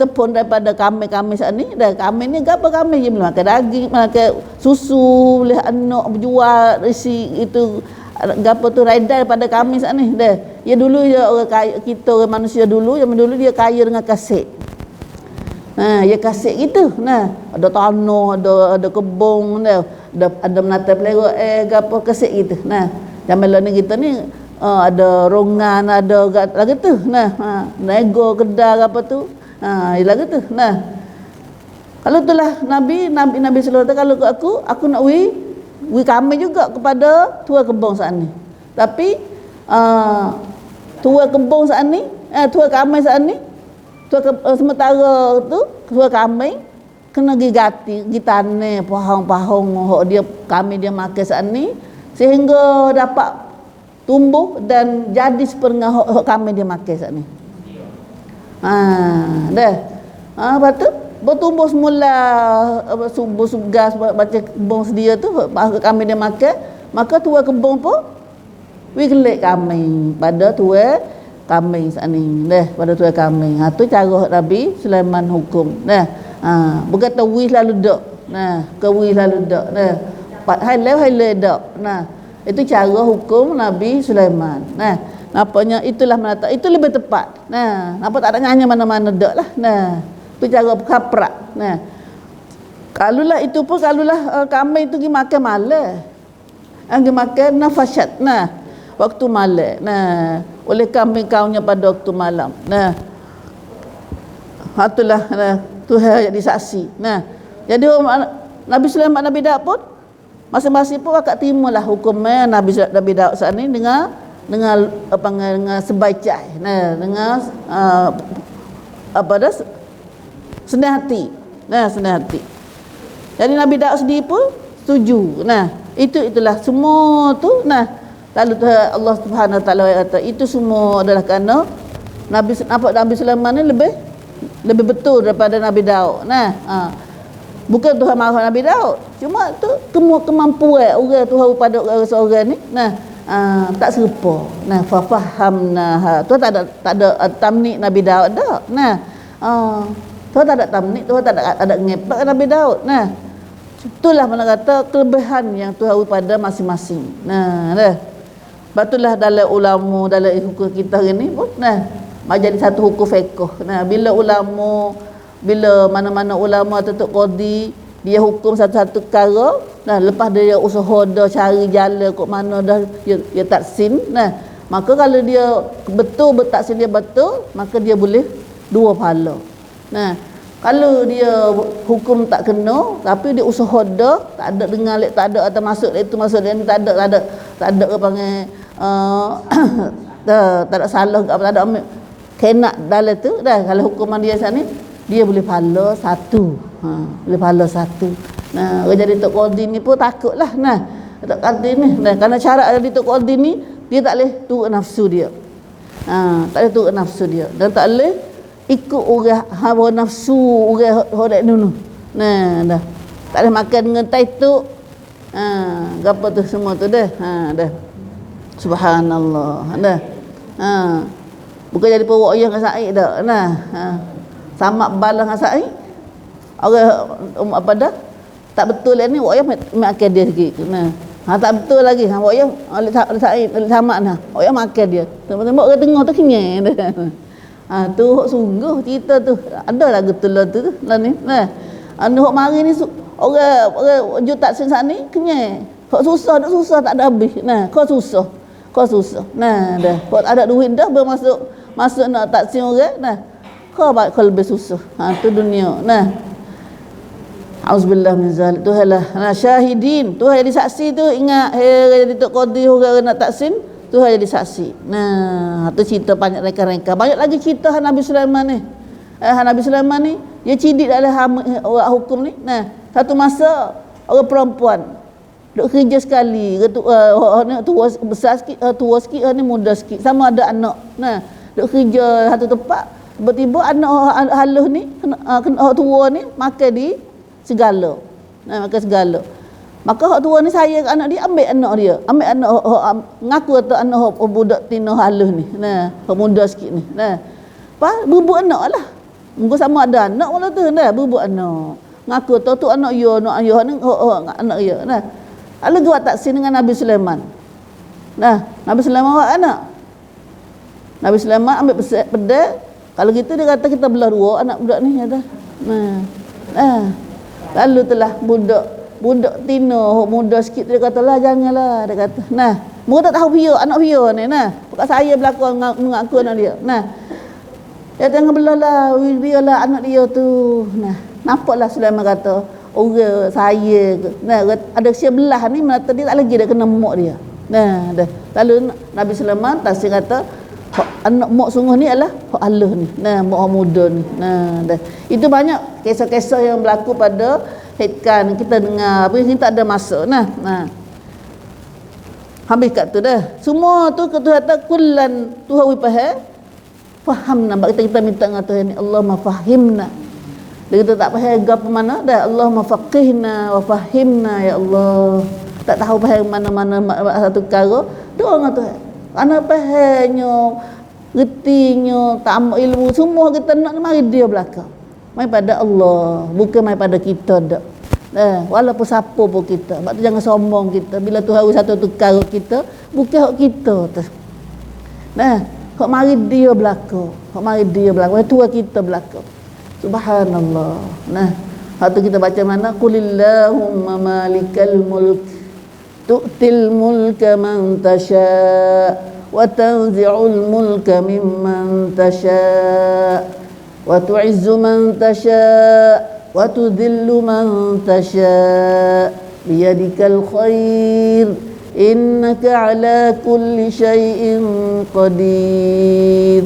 tepung daripada kambing-kambing saat ni. Dan kambing ni apa kambing dia boleh makan daging, makan susu, boleh anak berjual isi itu gapo tu raidai pada kami saat ni dah. Ya dulu ya orang kaya, kita orang manusia dulu, zaman dulu dia kaya dengan kaset. Ya kaset gitu. Nah, ada tanah, ada kebun, ada menata pelera gapo kaset gitu. Nah, zaman ni kita ni ada rongan, ada lagi tu. Nah, nego kedai apa tu. Lagi tu. Nah, kalau itulah Nabi sallallahu alaihi wasallam kalau aku nak wi kami juga kepada tua kebun saat ni. Tapi tua kebun saat ni, tua kami saat ni, sementara tu tua kami kena gigati, gitane pohon-pohon hok dia kami dia makan saat ni sehingga dapat tumbuh dan jadi seperengah hok kami dia makan saat ni. Dah. Lepas tu bertumbuh semula subuh gas baca kebun sedia tu kami dia makan, maka tua kebun pun wiglet kami pada tua kami saat ni dah pada tua kami. Tu cara Nabi Sulaiman hukum. Bukan tawi lalu dak. Kawi lalu dak. Pat hai dak. Itu cara hukum Nabi Sulaiman. Nampaknya itulah menata itu lebih tepat. Nampak tak ada nyanyi mana-mana dak lah. Itu cara kaprak. Kalulah itu pun kami itu pergi makan malam. Pergi makan nafasat. Waktu malam. Oleh kambing kaunya pada waktu malam. Itulah Tuhan jadi saksi. Nah, jadi Nabi Sulaiman, Nabi Daud pun masing-masing pun akak timalah hukumnya Nabi Daud saat ni dengan apa dengan sebaik. Nah, dengan apa dah senang hati. Nah, senang hati. Jadi Nabi Daud sendiri pun setuju. Nah, itulah semua tu. Nah, lalu Allah Subhanahu Wa Taala kata itu semua adalah kerana Nabi Sulaiman ni lebih betul daripada Nabi Daud. Nah, bukan Tuhan marah Nabi Daud, cuma tu kemampuan orang Tuhan pada orang seorang ni. Nah, tak serupa. Nah, fahamna. Tu tak ada tamnik Nabi Daud dah. Nah, tu tak ada tamnik, tu tak ada ngepak Nabi Daud. Nah, itulah mana kata kelebihan yang Tuhan pada masing-masing. Nah, dah. Batulah dalam ulama dalam hukum kita ni pun jadi satu hukum fiqh. Nah, bila mana-mana ulama tutup qadi, dia hukum satu-satu perkara, nah lepas dia usaha dah cari jalan kok mana dah dia taksin. Nah, maka kalau dia betul bertaksin dia betul, maka dia boleh dua pahala. Nah, kalau dia hukum tak kena tapi dia usaha dah tak ada dengar tak ada atau masuk itu masuk dia ni tak ada apa panggil tak ada salah tak ada kena dalam tu dah. Kalau hukuman dia sana dia boleh pahala satu. Boleh pahala satu. Nah, orang jadi tok qadi ni pun takutlah. Nah, tok qadi ni kerana syarat jadi tok qadi ni dia tak boleh turut nafsu dia. Tak boleh turut nafsu dia dan tak boleh ikut orang hawa nafsu orang hodek dulu. Nah, dah. Tak boleh makan dengan taituk. Gapo tu semua tu dah. Dah. Subhanallah. Dah. Bukan jadi pewak yang dengan Said dah. Nah. Sama balah dengan Said. Orang apa dah? Tak betul ni wak yang makan dia sikit. Nah. Tak betul lagi. Wak yang oleh Said sama nah. Wak yang makan dia. Tengok orang tengah tu kenyang dah. Tu sungguh cerita tu ada lah betul tu lah ni. Nah, hok mari ni orang juta sen ni kenyang. Hok susah tak ada habis. Nah, kau susah. Nah, dah. Hok ada duit dah masuk nak taksin orang. Nah, kau lebih susah. Tu dunia. Nah. Auzubillah min zalik. Tu halah. Nah, syahidin. Tu jadi saksi tu ingat jadi tok qadi orang nak taksin. Tuhan jadi saksi. Nah, tu cerita banyak reka-reka. Banyak lagi cerita Nabi Sulaiman ni. Nabi Sulaiman ni dia cidik dalam hukum ni. Nah, satu masa orang perempuan duk kerja sekali. Tua besar sikit, tua sikit, ni muda sikit. Sama ada anak. Nah, duk kerja satu tempat. Tiba-tiba anak halus ni kena tua ni makan di segala. Nah, makan segala. Maka hak tua ni sayang anak dia, ambil anak dia. Ambil anak ngaku atau anak budak tino halus ni. Nah, hak muda sikit ni. Nah. Berebut anak lah. Mungkin sama ada anak wala tu nah, berebut anak. Ngaku tu anak yo ni anak dia. Nah. Lalu buat taksin dengan Nabi Sulaiman. Nah, Nabi Sulaiman buat anak. Nabi Sulaiman ambil pedang. Kalau gitu dia kata kita belah dua anak budak ni kata. Nah. Lalu telah budak tino muda sikit dia kata lah janganlah dia kata. Nah, mu tak tahu dia anak dia ni nah. Bukan saya belakang mengaku anak dia. Nah. Dia jangan belalah dia lah anak dia tu. Nah, nampaklah Sulaiman kata orang saya nah ada sebelah ni mata dia tak lagi dah kena mak dia. Nah, dah. Lalu Nabi Sulaiman tafsir kata anak mak sungguh ni adalah hak halus ni. Nah, mak muda ni. Nah, dah. Itu banyak kisah-kisah yang berlaku pada hitkan kita dengar apa ni tak ada masa nah habis kat tu dah semua tu Tuhan kata kullan Tuhan faham nampak kita minta dengan Tuhan ni Allahumma fahimna dia kata tak faham apa mana dah Allahumma faqihna wa fahimna ya Allah tak tahu faham mana-mana satu perkara doa dengan Tuhan ana fahamnya retinya tamak ilmu semua kita nak mari dia belakang mai pada Allah, bukan mai pada kita dak. Walaupun siapa pun kita. Sebab tu jangan sombong kita. Bila Tuhan satu perkara kita, bukan hak kita tu. Nah, hak mari dia belaka. Hak mari dia belaka. Tuhan kita belaka. Subhanallah. Nah, hak tu kita baca mana? Qulillahumma malikal mulk tu'til mulka man tasha' wa tanzi'ul mulka mimman tasha' wa tu'izzu man tasha' wa tudhillu man tasha' biyadikal khair innaka ala kulli syai'in qadir.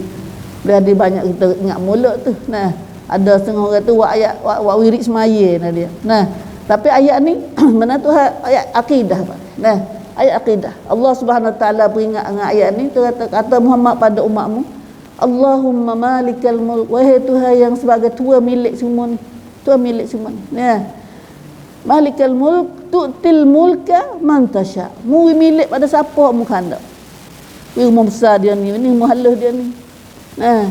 Dah ada banyak kita ingat mulut tu. Nah, ada setengah orang tu buat ayat buat wirid semaya nah dia. Nah, tapi ayat ni mana tu ayat akidah Pak. Nah, ayat akidah. Allah Subhanahu Wa Taala peringat dengan ayat ni, tu kata Muhammad pada umatmu, Allahumma malikal mulk, wahai Tuhan yang sebagai tua milik semua ni. Tua milik semua ni. Nah, malikal mulk tu'til mulka man tasha. Mu milik pada siapa mu kanda. Wi rumah besar dia ni muhallah dia ni. Nah,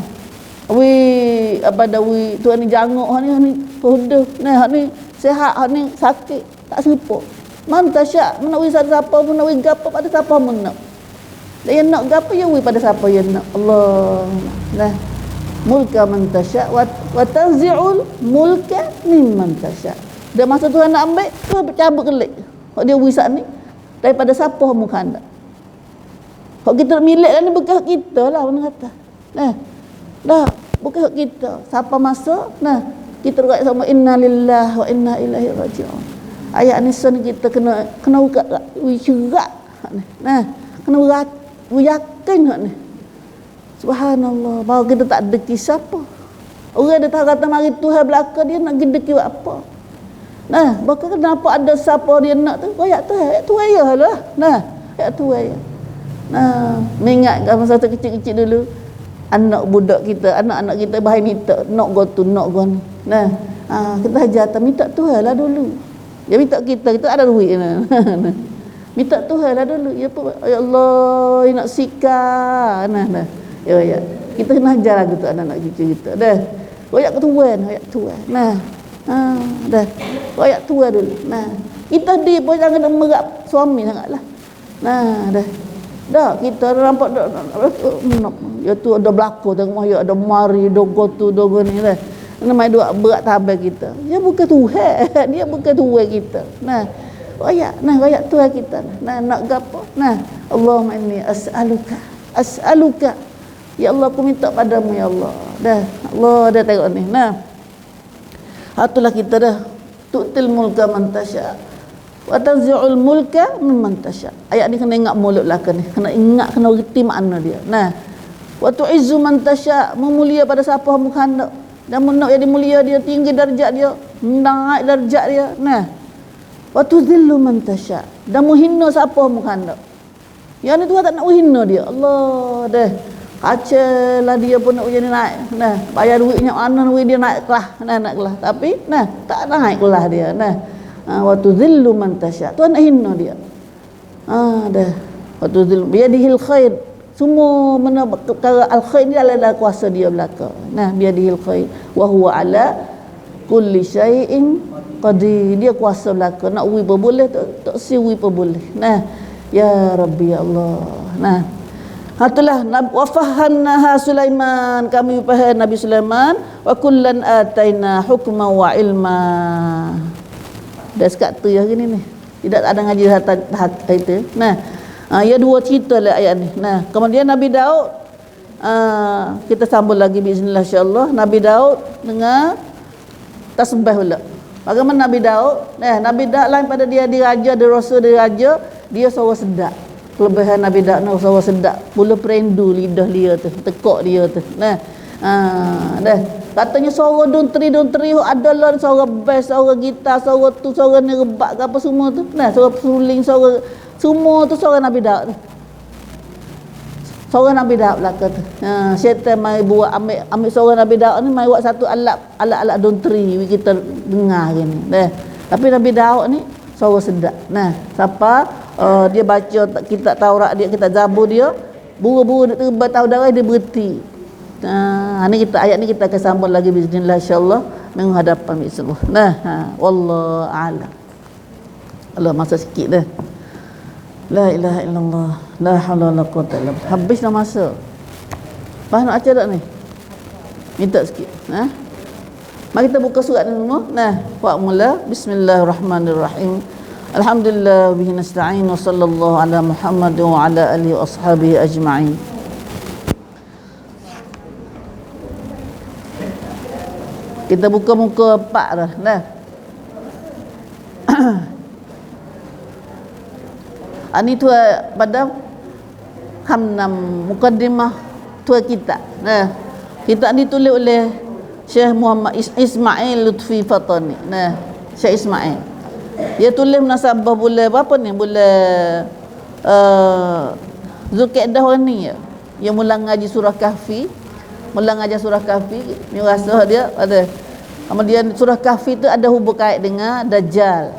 apa dah tuan ni janguk ni podo. Nah, ni sihat, ni sakit, tak serupa. Man tasya, mana wi siapa pun nak wi gapo pada siapa mun nak. Dia nak gapo ya wi pada siapa ya nak. Allah. Nah, mulka man tasya wa tanzi'ul mulka mimman tasya. Dia masa Tuhan nak ambil, Tuhan cabut kelik. Hak dia wi ni daripada siapa mu kanda. Hak kita milik ni bekas kita lah orang kata. Nah, dah bukan hak kita. Siapa masuk, nah, kita royak sama inna lillahi wa inna ilaihi raji'un. Ayat ni sen kita kena cerak. Nah, kena yakin hak ni. Subhanallah, bahawa kita tak deki siapa. Orang dia tak kata mari Tuhan belaka dia nak deki buat apa. Nah, bakal kenapa ada siapa dia nak tu? Ayat tu ayalah. Nah, ayat tu ayat. Nah, mengingat masa kecil-kecil dulu, anak budak kita, anak-anak kita bahaya minta nak go tu, nak go ni. Nah, kita hajat minta Tuhan lah dulu. Dia minta kita ada duit nah. Minta Tuhan lah dulu. Ya Allah, nak sikar. Nah. Ya. Kita kena ajar lagu tu anak-anak cucu kita. Dah. Royak ketuan, royak tuan. Nah. Dah. Royak tua dulu. Nah. Kita dia pun jangan merap suami sangatlah. Nah, dah. Dah kita nampak ya tu ada belako tengok ya ada mari dogo tu dogo ni dah. Nama dua berat tabel kita. Dia bukan Tuhan, dia bukan Tuhan kita. Nah, royak Tuhan kita. Nah, nak gapo? Nah, Allahumma inni as'aluka. Ya Allah, aku minta padamu ya Allah. Dah, Allah dah tengok ni. Nah. Itulah kita dah. Tu'til mulka man tasya. Wa tanzi'ul mulka mimman tasya. Ayat ni kena ingat mulut belakang ni. Kena ingat, kena reti makna dia. Nah. Wa tu'izzu man tasya, memulia pada siapa mu hendak. Dan nak jadi mulia dia, tinggi darjat dia, naik darjat dia. Nah. Wa tudhillu man tasya, dan menghina siapa mu hendak. Yang ni Tuhan tak nak menghina dia. Allah dah. Kacalah dia pun nak jadi naik. Nah, bayar duitnya mana duit dia naik kelas. Nah, naik kelas. Tapi nah, tak naik kelas dia. Nah. Wa tudhillu man tasya. Tuhan nak hina dia. Dah. Wa tudhillu biyadihil khair. Semua perkara al-khair ni adalah kuasa dia belaka. Nah, biyadihil khair wa huwa ala kulli syai'in qadir. Dia kuasa belaka. Nak wi pun boleh, tak siwi pun boleh. Nah, ya Rabbi ya Allah. Nah. Itulah wa fahannaha Sulaiman, kami faham Nabi Sulaiman, wa kullan ataina hukma wa ilma. Dah sekat tu ya gini ni. Tidak ada ngaji itu. Nah, ya dua cerita lah ayat ni. Nah, kemudian Nabi Daud, kita sambung lagi bismillah insyaallah. Nabi Daud dengan tasbih pula. Bagaimana Nabi Daud? Nabi Daud lain pada dia diraja, dia rasul, dia raja, dia suara sedap. Kelebihan Nabi Daud nak suara sedap. Mula perindu lidah dia tu, tekak dia tu. Nah, dah. Katanya suara dontri adalah suara bass, suara gitar, suara tu, suara ni rebak ke apa semua tu. Nah, suara suling, suara semua tu suara Nabi Daud tu. Suara Nabi Daud belaka tu. Syaitan mai buat ambil suara Nabi Daud ni mai buat satu alat dontri kita dengar gini. Dah. Tapi Nabi Daud ni suara sedap. Nah, siapa dia baca kitab Taurat dia, kitab Zabur dia, buru-buru dia terbang tahu darah dia berhenti. Ni kita ayat ni kita akan sambung lagi bismillah insyaallah minggu hadapan bismillah. Nah, wallahu a'lam. Allah masa sikit dah. La ilaha illallah, la haula wala quwwata illa billah. Habis dah masa. Pas nak baca tak ni? Minta sikit. Mari kita buka surat ni semua. Nah, buat mula bismillahirrahmanirrahim. Alhamdulillah bihi nasta'in wa sallallahu ala Muhammad wa ala alihi wa ashabihi ajma'in. Kita buka muka 4 dah. Nah. Ani tu pada hamnam mukaddimah tu kita. Nah. Kita ditulis oleh Syekh Muhammad Ismail Lutfi Fatani. Nah, Syekh Ismail. Dia tulis munasabah bulan apa ni? Bulan Zulkaidah ni ya. Yang mula ngaji surah Kahfi. Mula ngaji surah Kahfi, ni rasa dia ada. Kemudian surah Kahfi tu ada hubung kait dengan Dajjal.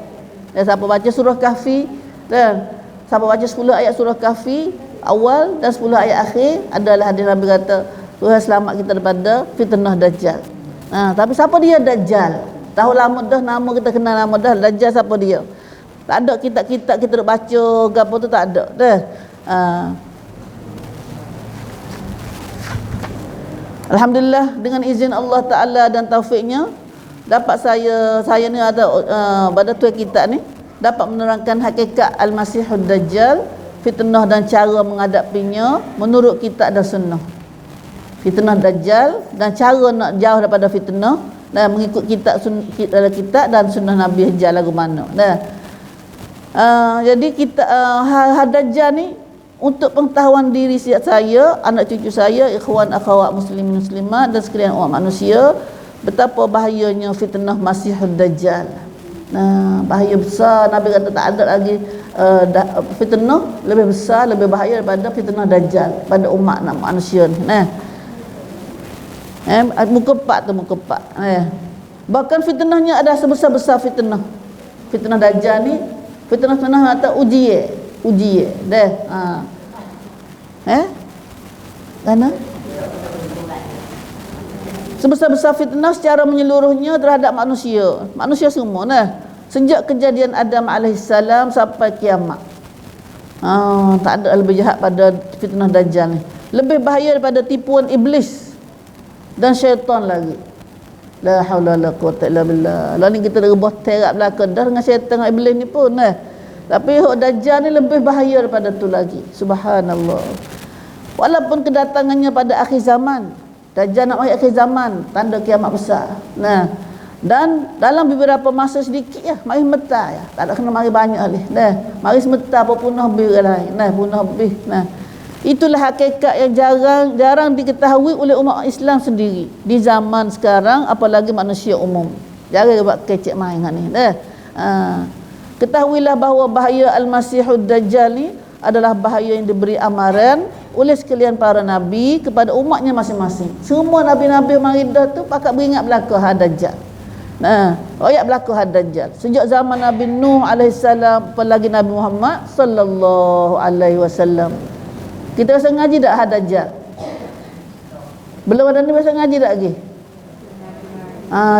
Dan siapa baca surah Kahfi dan siapa baca 10 ayat surah Kahfi awal dan 10 ayat akhir adalah hadis Nabi kata Tuhan selamat kita daripada fitnah Dajjal. Tapi siapa dia Dajjal? Tahu lama dah nama kita kenal nama dah. Dajjal siapa dia? Tak ada kitab-kitab kita nak baca gapo tu tak ada dah. Alhamdulillah dengan izin Allah Taala dan taufiknya dapat saya ni ada pada tuan kita ni dapat menerangkan hakikat Al-Masihud Dajjal, fitnah dan cara menghadapinya menurut kitab dan sunnah. Fitnah Dajjal dan cara nak jauh daripada fitnah dan mengikut kitab dan sunnah Nabi Hijjal lagu mana. Jadi kita Dajjal ni untuk pengetahuan diri saya, anak cucu saya, ikhwan akhwat muslimin muslimat dan sekalian umat manusia, betapa bahayanya fitnah Masihud Dajjal. Bahaya besar. Nabi kata tak ada lagi fitnah lebih besar, lebih bahaya daripada fitnah Dajjal pada umat manusia ni. Muka 4 tu muka 4. Bahkan fitnahnya ada sebesar-besar fitnah. Fitnah Dajjal ni fitnah atau ujiye deh. Mana? Sebesar-besar fitnah secara menyeluruhnya terhadap manusia semua sejak kejadian Adam alaihissalam sampai kiamat. Tak ada lebih jahat pada fitnah Dajjal ni. Lebih bahaya daripada tipuan iblis dan syaitan lagi. La haula wala quwwata illa billah. Lah ni kita dah rebah terak belaka dah dengan syaitan dengan iblis ni pun Tapi Dajjal ni lebih bahaya daripada tu lagi. Subhanallah. Walaupun kedatangannya pada akhir zaman, Dajjal nak mari akhir zaman, tanda kiamat besar. Dan dalam beberapa masa sedikit mari meta tak ada kena mari banyak leh. Mari semeta apa punah lebih lain. Punah lebih. Itulah hakikat yang jarang diketahui oleh umat Islam sendiri di zaman sekarang, apalagi manusia umum. Jangan buat kecek main dengan ni. Ketahuilah bahawa bahaya Al-Masihud Dajjal ni adalah bahaya yang diberi amaran oleh sekalian para nabi kepada umatnya masing-masing. Semua nabi-nabi maridah tu pakat beringat belaka Dajjal. Ayat belaka Dajjal sejak zaman Nabi Nuh alaihissalam, apalagi Nabi Muhammad sallallahu alaihi wasallam. Kita rasa ngaji tak Dajjal? Belum ada ni biasa ngaji tak lagi?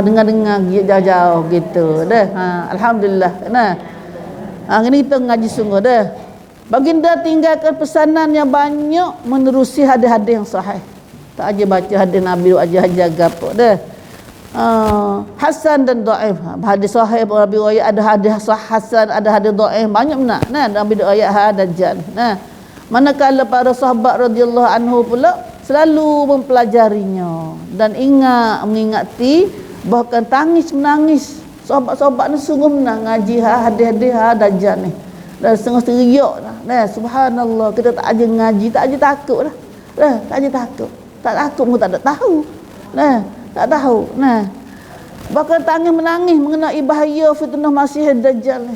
Dengar-dengar jauh-jauh gitu dah. Alhamdulillah. Ini kita ngaji sungguh dah. Baginda tinggalkan pesanan yang banyak menerusi hadis-hadis yang sahih. Tak aja baca hadis Nabi aja gapo dah. Hasan dan dhaif. Hadis sahih Nabi riwayat, ada hadis hasan, ada hadis dhaif, banyak benar. Nabi riwayat Dajjal. Manakala para sahabat radhiyallahu anhu pula selalu mempelajarinya dan mengingati, bahkan tangis menangis. Sahabat-sahabat ni sungguh menang ngaji hadis-hadis Dajjal ni. Dan setengah teriak subhanallah, kita tak aja ngaji, tak aja takut dah. Tak aja takut. Tak takut pun tak ada tahu. Tak tahu. Bahkan tangis menangis mengenai bahaya fitnah Masih Dajjal ni.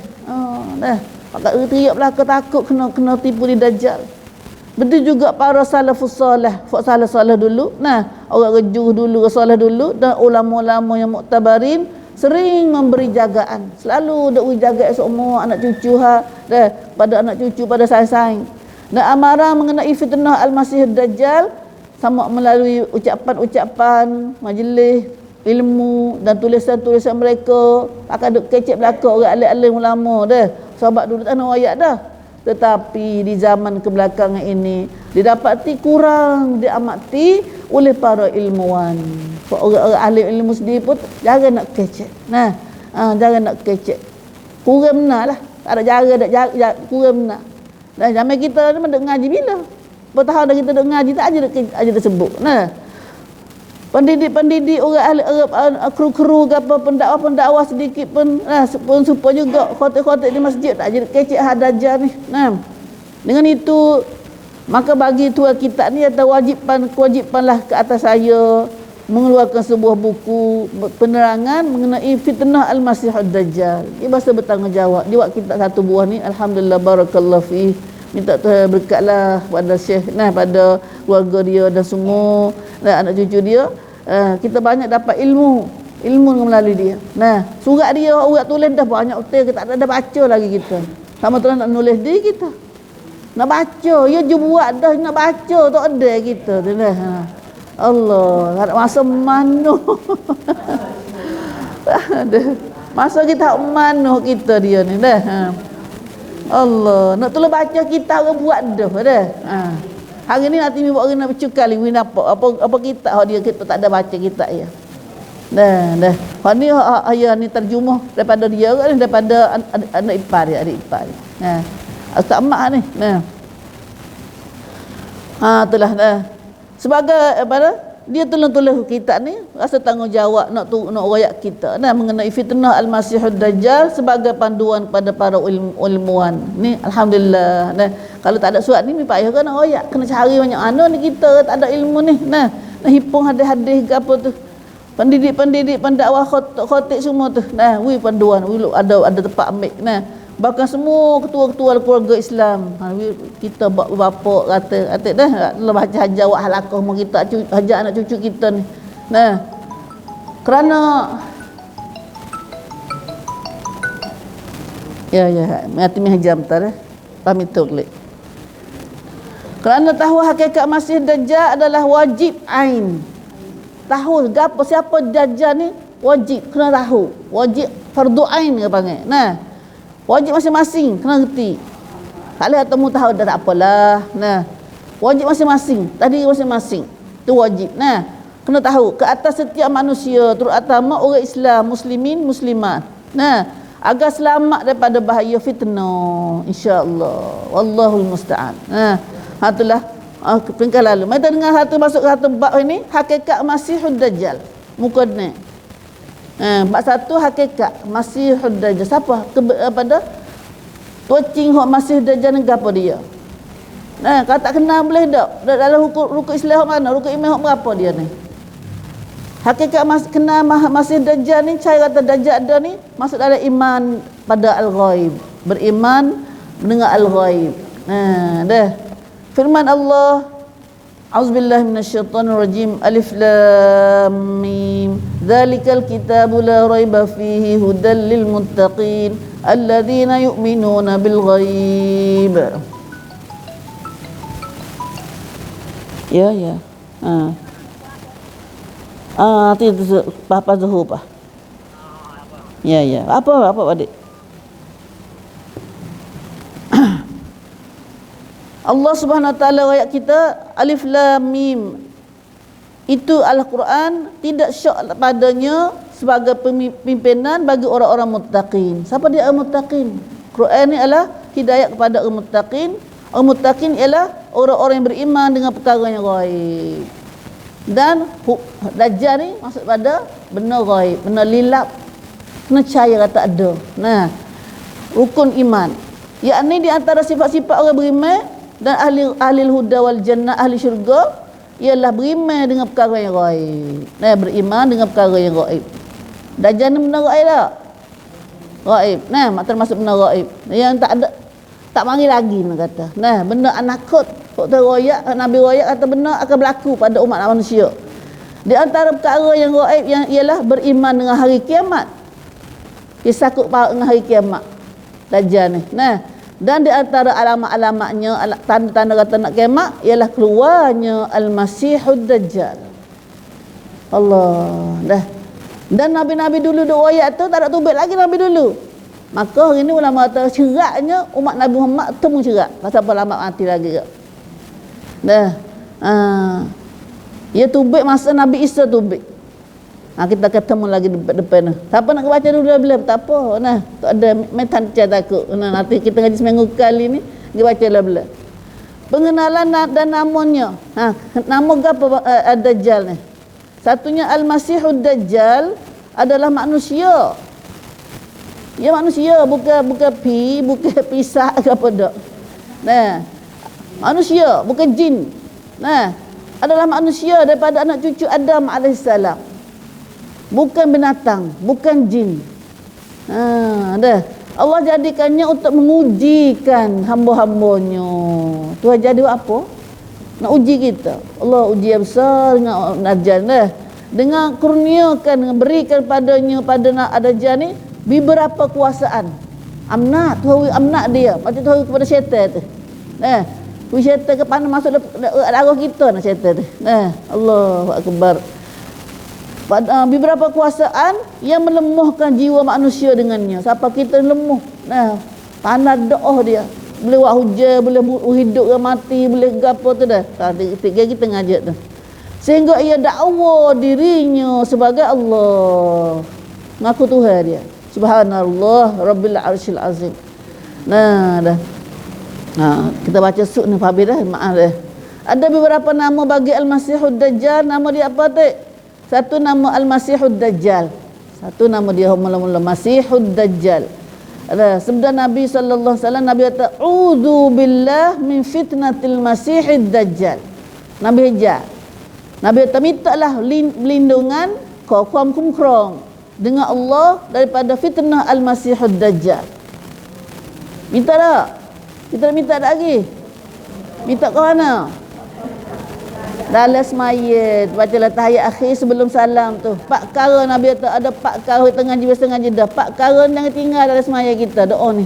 Pakat teriak belaka takut kena tipu di Dajjal. Betul juga para salafus salih, salih dulu. Orang rejuh dulu, salih dulu, dan ulama-ulama yang muktabarin sering memberi jagaan. Selalu dak jaga semua anak cucu pada anak cucu, pada saing-saing. Dan amarah mengenai fitnah Al-Masih Dajjal sama melalui ucapan-ucapan majlis ilmu dan tulisan-tulisan mereka. Akan duk kecek belaka orang alim-alim ulama sahabat dulu tak nak ayat dah. Tetapi di zaman kebelakangan ini didapati kurang diamati oleh para ilmuwan. Orang-orang ahli ilmu sendiri pun jangan nak kecek. Jangan nak kecek. Kurang benar lah. Tak ada cara kurang benar. Dan zaman kita ni duk ngaji bila? Bertahun dah kita duk ngaji tak aja dah sebut. Pendidik-pendidik orang ahli Arab, kru-kru ke apa, pendakwah sedikit pun pun supaya juga khotib-khotib di masjid tak jadi kecek hadajar ni. Nah, dengan itu maka bagi tua kita ni ada kewajipanlah ke atas saya mengeluarkan sebuah buku penerangan mengenai fitnah Al-Masihud Dajjal. Ia bahasa bertanggungjawab. Di waktu kita satu buah ni, alhamdulillah, barakallahu fi. Minta Tuhan berkatlah pada Syekh, pada keluarga dia dan semua dan anak cucu dia. Kita banyak dapat ilmu melalui dia. Surat dia orang tulis dah banyak betul, kita tak ada baca lagi kita. Sama terus nak nulis diri kita. Nak baca, ya je buat dah, nak baca tak ada kita tu dah. Allah, tak ada masa manuh. Masa kita manuh kita dia ni dah. Allah, nak tolong baca kita orang buat dah. Hari ni nanti buat orang nak bercukal ni apa kita dia kita tak ada baca kita ya. Dah. Hak ni ni terjemah daripada dia kan, daripada anak ipar dia, adik ipar dia. Ustaz Mak ni. Itulah dah. Sebagai dia tulis kitab ni rasa tanggungjawab nak royak kita mengenai fitnah Al-Masihud Dajjal sebagai panduan kepada para ilmuwan ni. Alhamdulillah. Kalau tak ada surat ni payah kan nak royak, kena cari banyak mana ni kita tak ada ilmu ni. Nak hipung hadis-hadis ke apa tu, pendidik pendakwah khotib semua tu panduan ada tempat ambil. Bahkan semua ketua-ketua keluarga Islam, kita bapa kata dah baca hajar wak halaqah mau kita hajar anak cucu kita ni. Kerana mati hajar bentar pamit tulik. Kerana tahu hakikat Masih Dajjal adalah wajib ain. Tahu gapo siapa Dajjal ni wajib kena tahu. Wajib fardu ain ke panggil. Wajib masing-masing kena reti. Tak boleh temu tahu dah tak apalah. Wajib masing-masing, tadi masing-masing. Tu wajib. Kena tahu ke atas setiap manusia, terutama orang Islam, muslimin, muslimat. Agar selamat daripada bahaya fitnah, insya-Allah. Wallahul musta'an. Itulah peringkat lalu. Kita dengar masuk satu bab ini, hakikat Masihud Dajjal. Muka ni. Bab satu hakikat Masihud Dajjal. Siapa? Pada Tuacing hok Masih Dajjal ni gapo dia? Kalau tak kenal boleh tak? Dalam rukun Islam hok mana? Rukun iman hok berapa dia ni? Hakikat kenal Masih Dajjal ni, cara kata Dajjal ada ni masuk dalam iman pada al-ghaib. Beriman mendengar al-ghaib. Dah. Firman Allah, A'udzubillahi minasyaitonirrajim. Alif lam mim. Dzalikal kitabu la raiba fihi hudal lil muttaqin alladzina yu'minuna bil ghaib. Ya. Itu Papa Zuhur pa. Ya. Apa adik? Allah Subhanahu Wa Taala ayat kita Alif Lam Mim. Itu Al-Quran tidak syak padanya sebagai pimpinan bagi orang-orang muttaqin. Siapa dia muttaqin? Quran ni adalah hidayah kepada orang muttaqin. Orang muttaqin ialah orang-orang yang beriman dengan perkara yang ghaib. Dan Dajjal ni maksud pada benda ghaib, benda lilap, kena percaya kata ada. Rukun iman. Yakni di antara sifat-sifat orang beriman dan ahli huda wal jannah, ahli syurga, ialah beriman dengan perkara yang ghaib. Beriman dengan perkara yang ghaib. Dajjal ni benda ghaib tak? Ghaib. Termasuk benda ghaib. Yang tak mari lagi nak kata. Benda anakut. Waktu royak, Nabi royak kata benda akan berlaku pada umat manusia. Di antara perkara yang ghaib yang ialah beriman dengan hari kiamat. Dia sakut paut dengan hari kiamat. Dajjal ni. Dan di antara alamat-alamatnya, tanda-tanda kata nak kiamat ialah keluarnya Al-Masihud Dajjal. Allah. Dah. Dan nabi-nabi dulu duk royak tu tak ada tubik lagi nabi dulu. Maka hari ni ulama kata ceraknya umat Nabi Muhammad temu cerak. Pasal apa lama mati lagi ke? Dah. Ia tubik masa Nabi Isa tubik. Kita ketemu lagi depan. Siapa nak baca dulu bila tak apa. Tak ada metan takut. Nanti kita ngaji seminggu kali ni dia baca bila. Pengenalan dan namanya. Nama apa Dajjal ni? Satunya Al-Masihud Dajjal adalah manusia. Ya manusia, bukan bukan pisah ke apa dak. Nah, manusia bukan jin. Nah, adalah manusia daripada anak cucu Adam alaihissalam. Bukan binatang, bukan jin. Dah. Allah jadikannya untuk mengujikan hamba-hambanya. Tuhan jadi apa? Nak uji kita. Allah uji yang besar dengan Dajjal dah. Dengan kurniakan, berikan padanya pada Dajjal ni beberapa kuasaan. Amnat, Tuhan amnat dia. Macam Tuhan kepada syaitan tu. Tu syaitan ke pandang masuk darah kita nak syaitan tu. Allahu akbar. Beberapa kuasaan yang melemahkan jiwa manusia dengannya. Siapa kita lemah. Panas doa dia. Boleh buat hujan, boleh hidup ke mati, boleh gapo tu dah. Tiga kita ngajak tu. Sehingga ia dakwa dirinya sebagai Allah. Ngaku Tuhan dia. Subhanallah Rabbil Arsyil Azim. Dah. Kita baca suk ni Fabi dah. Maaf dah. Ada beberapa nama bagi Al-Masihud Dajjal. Nama dia apa tu? Satu nama Al-Masihud Dajjal. Satu nama dia mula-mula Masihud Dajjal. Ada sabda Nabi sallallahu alaihi wasallam, Nabi kata, "A'udzu billah min fitnatil Masihid Dajjal." Nabi hijab. Nabi kata, mintalah perlindungan kau kumkrong dengan Allah daripada fitnah Al-Masihud Dajjal. Minta tak? Kita minta tak lagi? Minta ke mana? Dalam semayat, bacalah tahiyat akhir sebelum salam tu. 4 perkara Nabi kata, ada 4 perkara kita ngaji biasa ngaji dah. 4 perkara jangan tinggal dalam semayat kita, doa ni.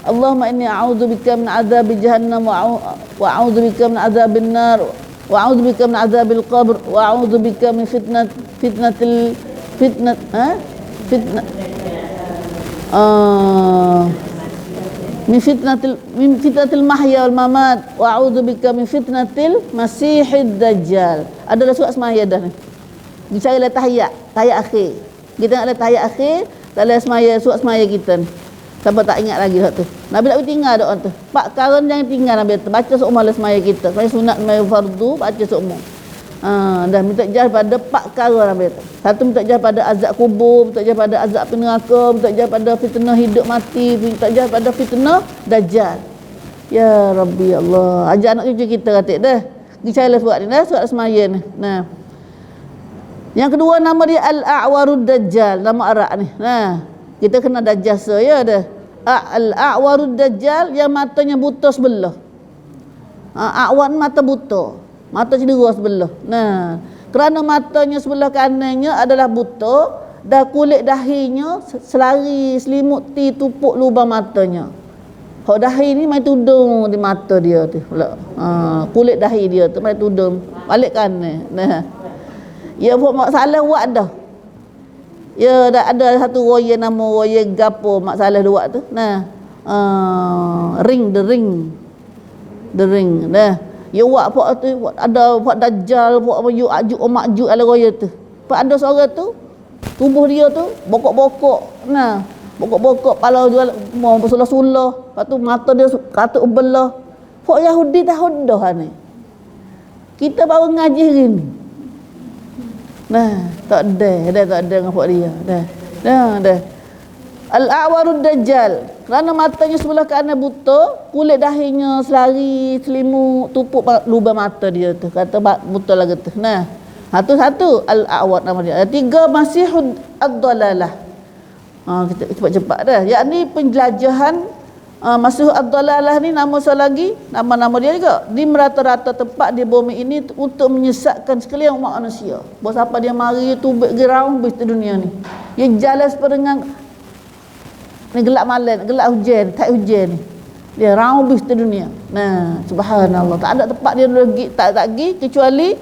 Allahumma inni a'udzubika min azabi jahannam wa a'udzubika min azabin nar wa a'udzubika min azabil qabr wa a'udzubika min fitnat min fitnatil mahya wal mamat wa a'udzubika min fitnatil masihid dajjal. Adalah surat semaya dah ni. Dicarilah tahiyat akhir. Kita nak ada tahiyat akhir dalam semaya, surat semaya kita ni. Siapa tak ingat lagi tu. Nabi tak tinggal doa tu. 4 perkara jangan tinggal Nabi tu. Baca seumur dalam semaya kita. Semaya sunat, semaya fardu, baca seumur. Dah minta jar pada 4 perkara Nabi tu. Satu minta jar pada azab kubur, minta jar pada azab api neraka, minta jar pada fitnah hidup mati, minta jar pada fitnah dajjal. Ya Rabbi Allah. Ajar anak cucu kita katik dah. Dicarilah surat ni dah, surat semaya ni. Yang kedua nama dia Al-A'warud Dajjal, nama Arab ni. Kita kena dajjal ya dah. Al-A'warud Dajjal yang matanya buta sebelah. A'war mata buta. Mata cedera sebelah. Kerana matanya sebelah kanannya adalah buta dan kulit dahinya selari selimuti tupuk lubang matanya. Hak dahi ni mai tudung di mata dia tu. Kulit dahi dia tu mai tudung balik kanan. Ya buat masalah buat dah. Ya dah ada satu roya nama roya gapo masalah dua tu. The ring. Ya buat apa tu, ada buat dajjal, buat apa Ya'juj wa Ma'juj ala roya tu. Pak ada seorang tu, tubuh dia tu bokok-bokok. Bokok-bokok kepala dia mau bersulah-sulah. Lepas tu mata dia katuk belah. Hak Yahudi dah hodoh ni. Kita baru ngaji hari ni. Tak ada dengan hak dia. Dah. Al-A'warud Dajjal. Kerana matanya sebelah kanan buta, kulit dahinya selari selimut tupuk lubang mata dia tu. Kata buta lagi tu. Satu Al-A'war nama dia. 3 Masihud Ad-Dalalah. Kita cepat-cepat dah. Yakni penjelajahan Masihud Ad-Dalalah ni nama lagi, nama-nama dia juga. Di merata-rata tempat di bumi ini untuk menyesatkan sekalian umat manusia. Bos apa dia mari tubik gerang bis dunia ni. Dia jalan seperengang ni gelap malam, gelap hujan, tak hujan ni. Dia raubis di dunia. Subhanallah. Tak ada tempat dia lagi tak pergi kecuali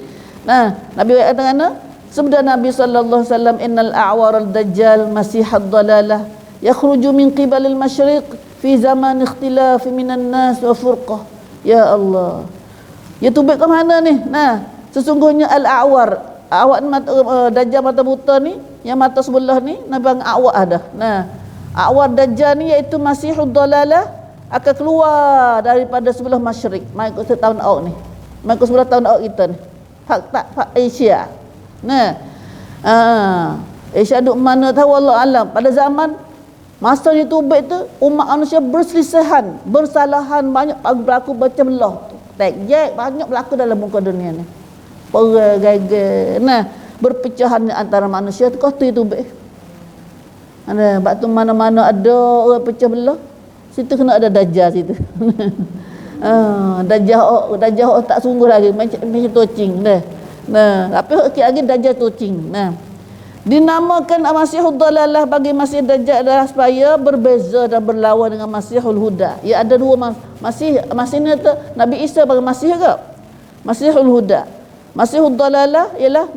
Nabi kata sabda Nabi sallallahu alaihi wasallam, innal a'war al-dajjal masihad dalalah yakhruju min qibal al-masyriq fi zaman ikhtilaf minan nas wa furqah. Ya Allah. Ya tubik ke mana ni? Sesungguhnya al-a'war, awak mata dajjal mata buta ni, yang mata sebelah ni Nabi awak ada. A'war Dajjal ni iaitu Masihud Dalalah akan keluar daripada sebelah masyrik. Mai ikut tahun awak ni. Mai ikut sebelah tahun awak kita ni. Hak Asia. Nah, isyadu mana tahu Allah alam. Pada zaman masa dia tubik tu, umat manusia berselisihan, bersalahan, banyak berlaku macam belah. Tak banyak berlaku dalam muka dunia ni. Perang gagal. Nah, berpecahan antara manusia tu kau tu tubik. Sebab tu mana-mana ada orang pecah belah, situ kena ada dajjal situ. Dajjal tak sungguh lagi macam tocing dah. Nah, tapi okey lagi dajjal tocing. Nah, dinamakan Masihud Dalalah bagi Masih Dajjal adalah supaya berbeza dan berlawan dengan Masihul Huda. Ya ada dua Masih ni tu Nabi Isa bagi Masih ke? Masihul Huda. Masihud Dalalah ialah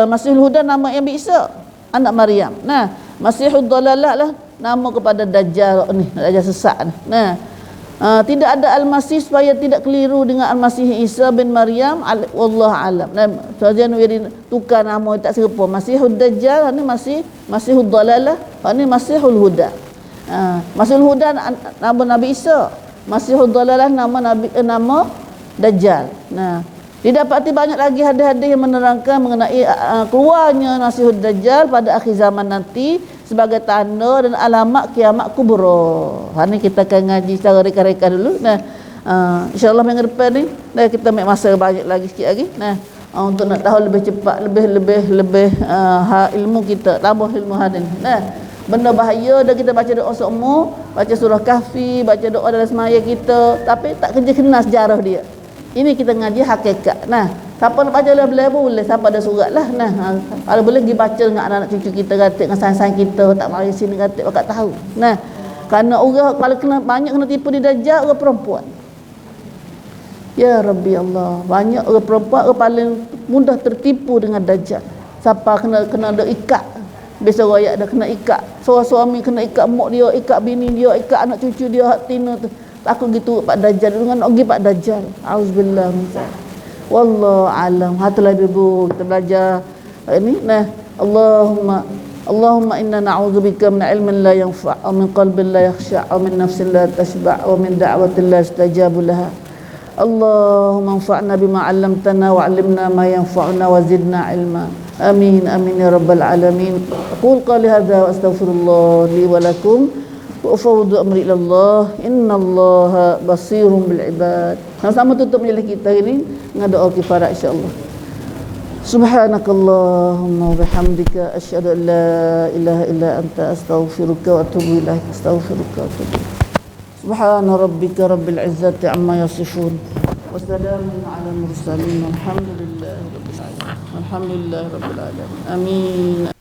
Masihul Huda nama Nabi Isa, anak Maryam. Nah, Masihud Dalalah lah nama kepada Dajjal ni, Dajjal sesat ni. Nah, tidak ada Al-Masih supaya tidak keliru dengan Al-Masih Isa bin Maryam, wallahu alam. Dan sahaja jadi tukar nama tak serupa. Masihud Dajjal ni Masihud Dalalah, ni Masihul Huda. Masihul Huda nama Nabi Isa, Masihud Dalalah nama Dajjal. Nah, didapati banyak lagi hadis-hadis yang menerangkan mengenai keluarnya Masihud Dajjal pada akhir zaman nanti sebagai tanda dan alamat kiamat kubra. Hari ni kita akan ngaji secara reka-reka dulu. Nah, insya-Allah minggu depan ni kita ambil masa banyak lagi sikit lagi. Nah, untuk nak tahu lebih cepat, lebih ilmu kita, tambah ilmu hadis. Nah, benda bahaya dah kita baca doa semua, baca surah Kahfi, baca doa dalam semaya kita, tapi tak kerja kenal sejarah dia. Ini kita ngaji hakikat. Nah, siapa nak baca lebih-lebih boleh, siapa ada surat lah. Nah, kalau boleh pergi baca dengan anak-anak cucu kita, katik dengan sains-sains kita, tak mari sini katik bakat tahu. Nah, kerana orang kalau banyak kena tipu di Dajjal, orang perempuan. Ya Rabbi Allah, banyak orang perempuan orang paling mudah tertipu dengan Dajjal. Siapa kena ada ikat. Biasa royak dah kena ikat. Seorang suami kena ikat mak dia, ikat bini dia, ikat anak cucu dia, hak tina tu. Aku gitu Pak Dajjal dengan pergi Pak Dajjal. Auzubillah min zalik. Wallahu alam. Hatulah ibu kita belajar ini. Nah, Allahumma inna na'udzubika min ilmin la yanfa' wa min qalbin la yakhsha' wa min nafsin la tashba' wa min da'watin la yustajabu laha. Allahumma anfa'na bima 'allamtana wa 'allimna ma yanfa'una wa zidna 'ilma. Amin amin ya rabbal alamin. Aqul qali hadza wa astaghfirullah li wa lakum. Wa'fawdu amri ilallah, innallaha basirun bil ibad. Sama-sama tutup majlis kita ini dengan doa kifarat insya-Allah. Subhanakallahumma wa bihamdika asyhadu an la ilaha illa anta astaghfiruka wa atubu ilaik. Astaghfiruka wa atubu ilaik. Subhana rabbika rabbil izzati amma yasifun. Wassalamun ala mursalin. Walhamdulillahi rabbil alamin. Walhamdulillahi rabbil alamin. Amin.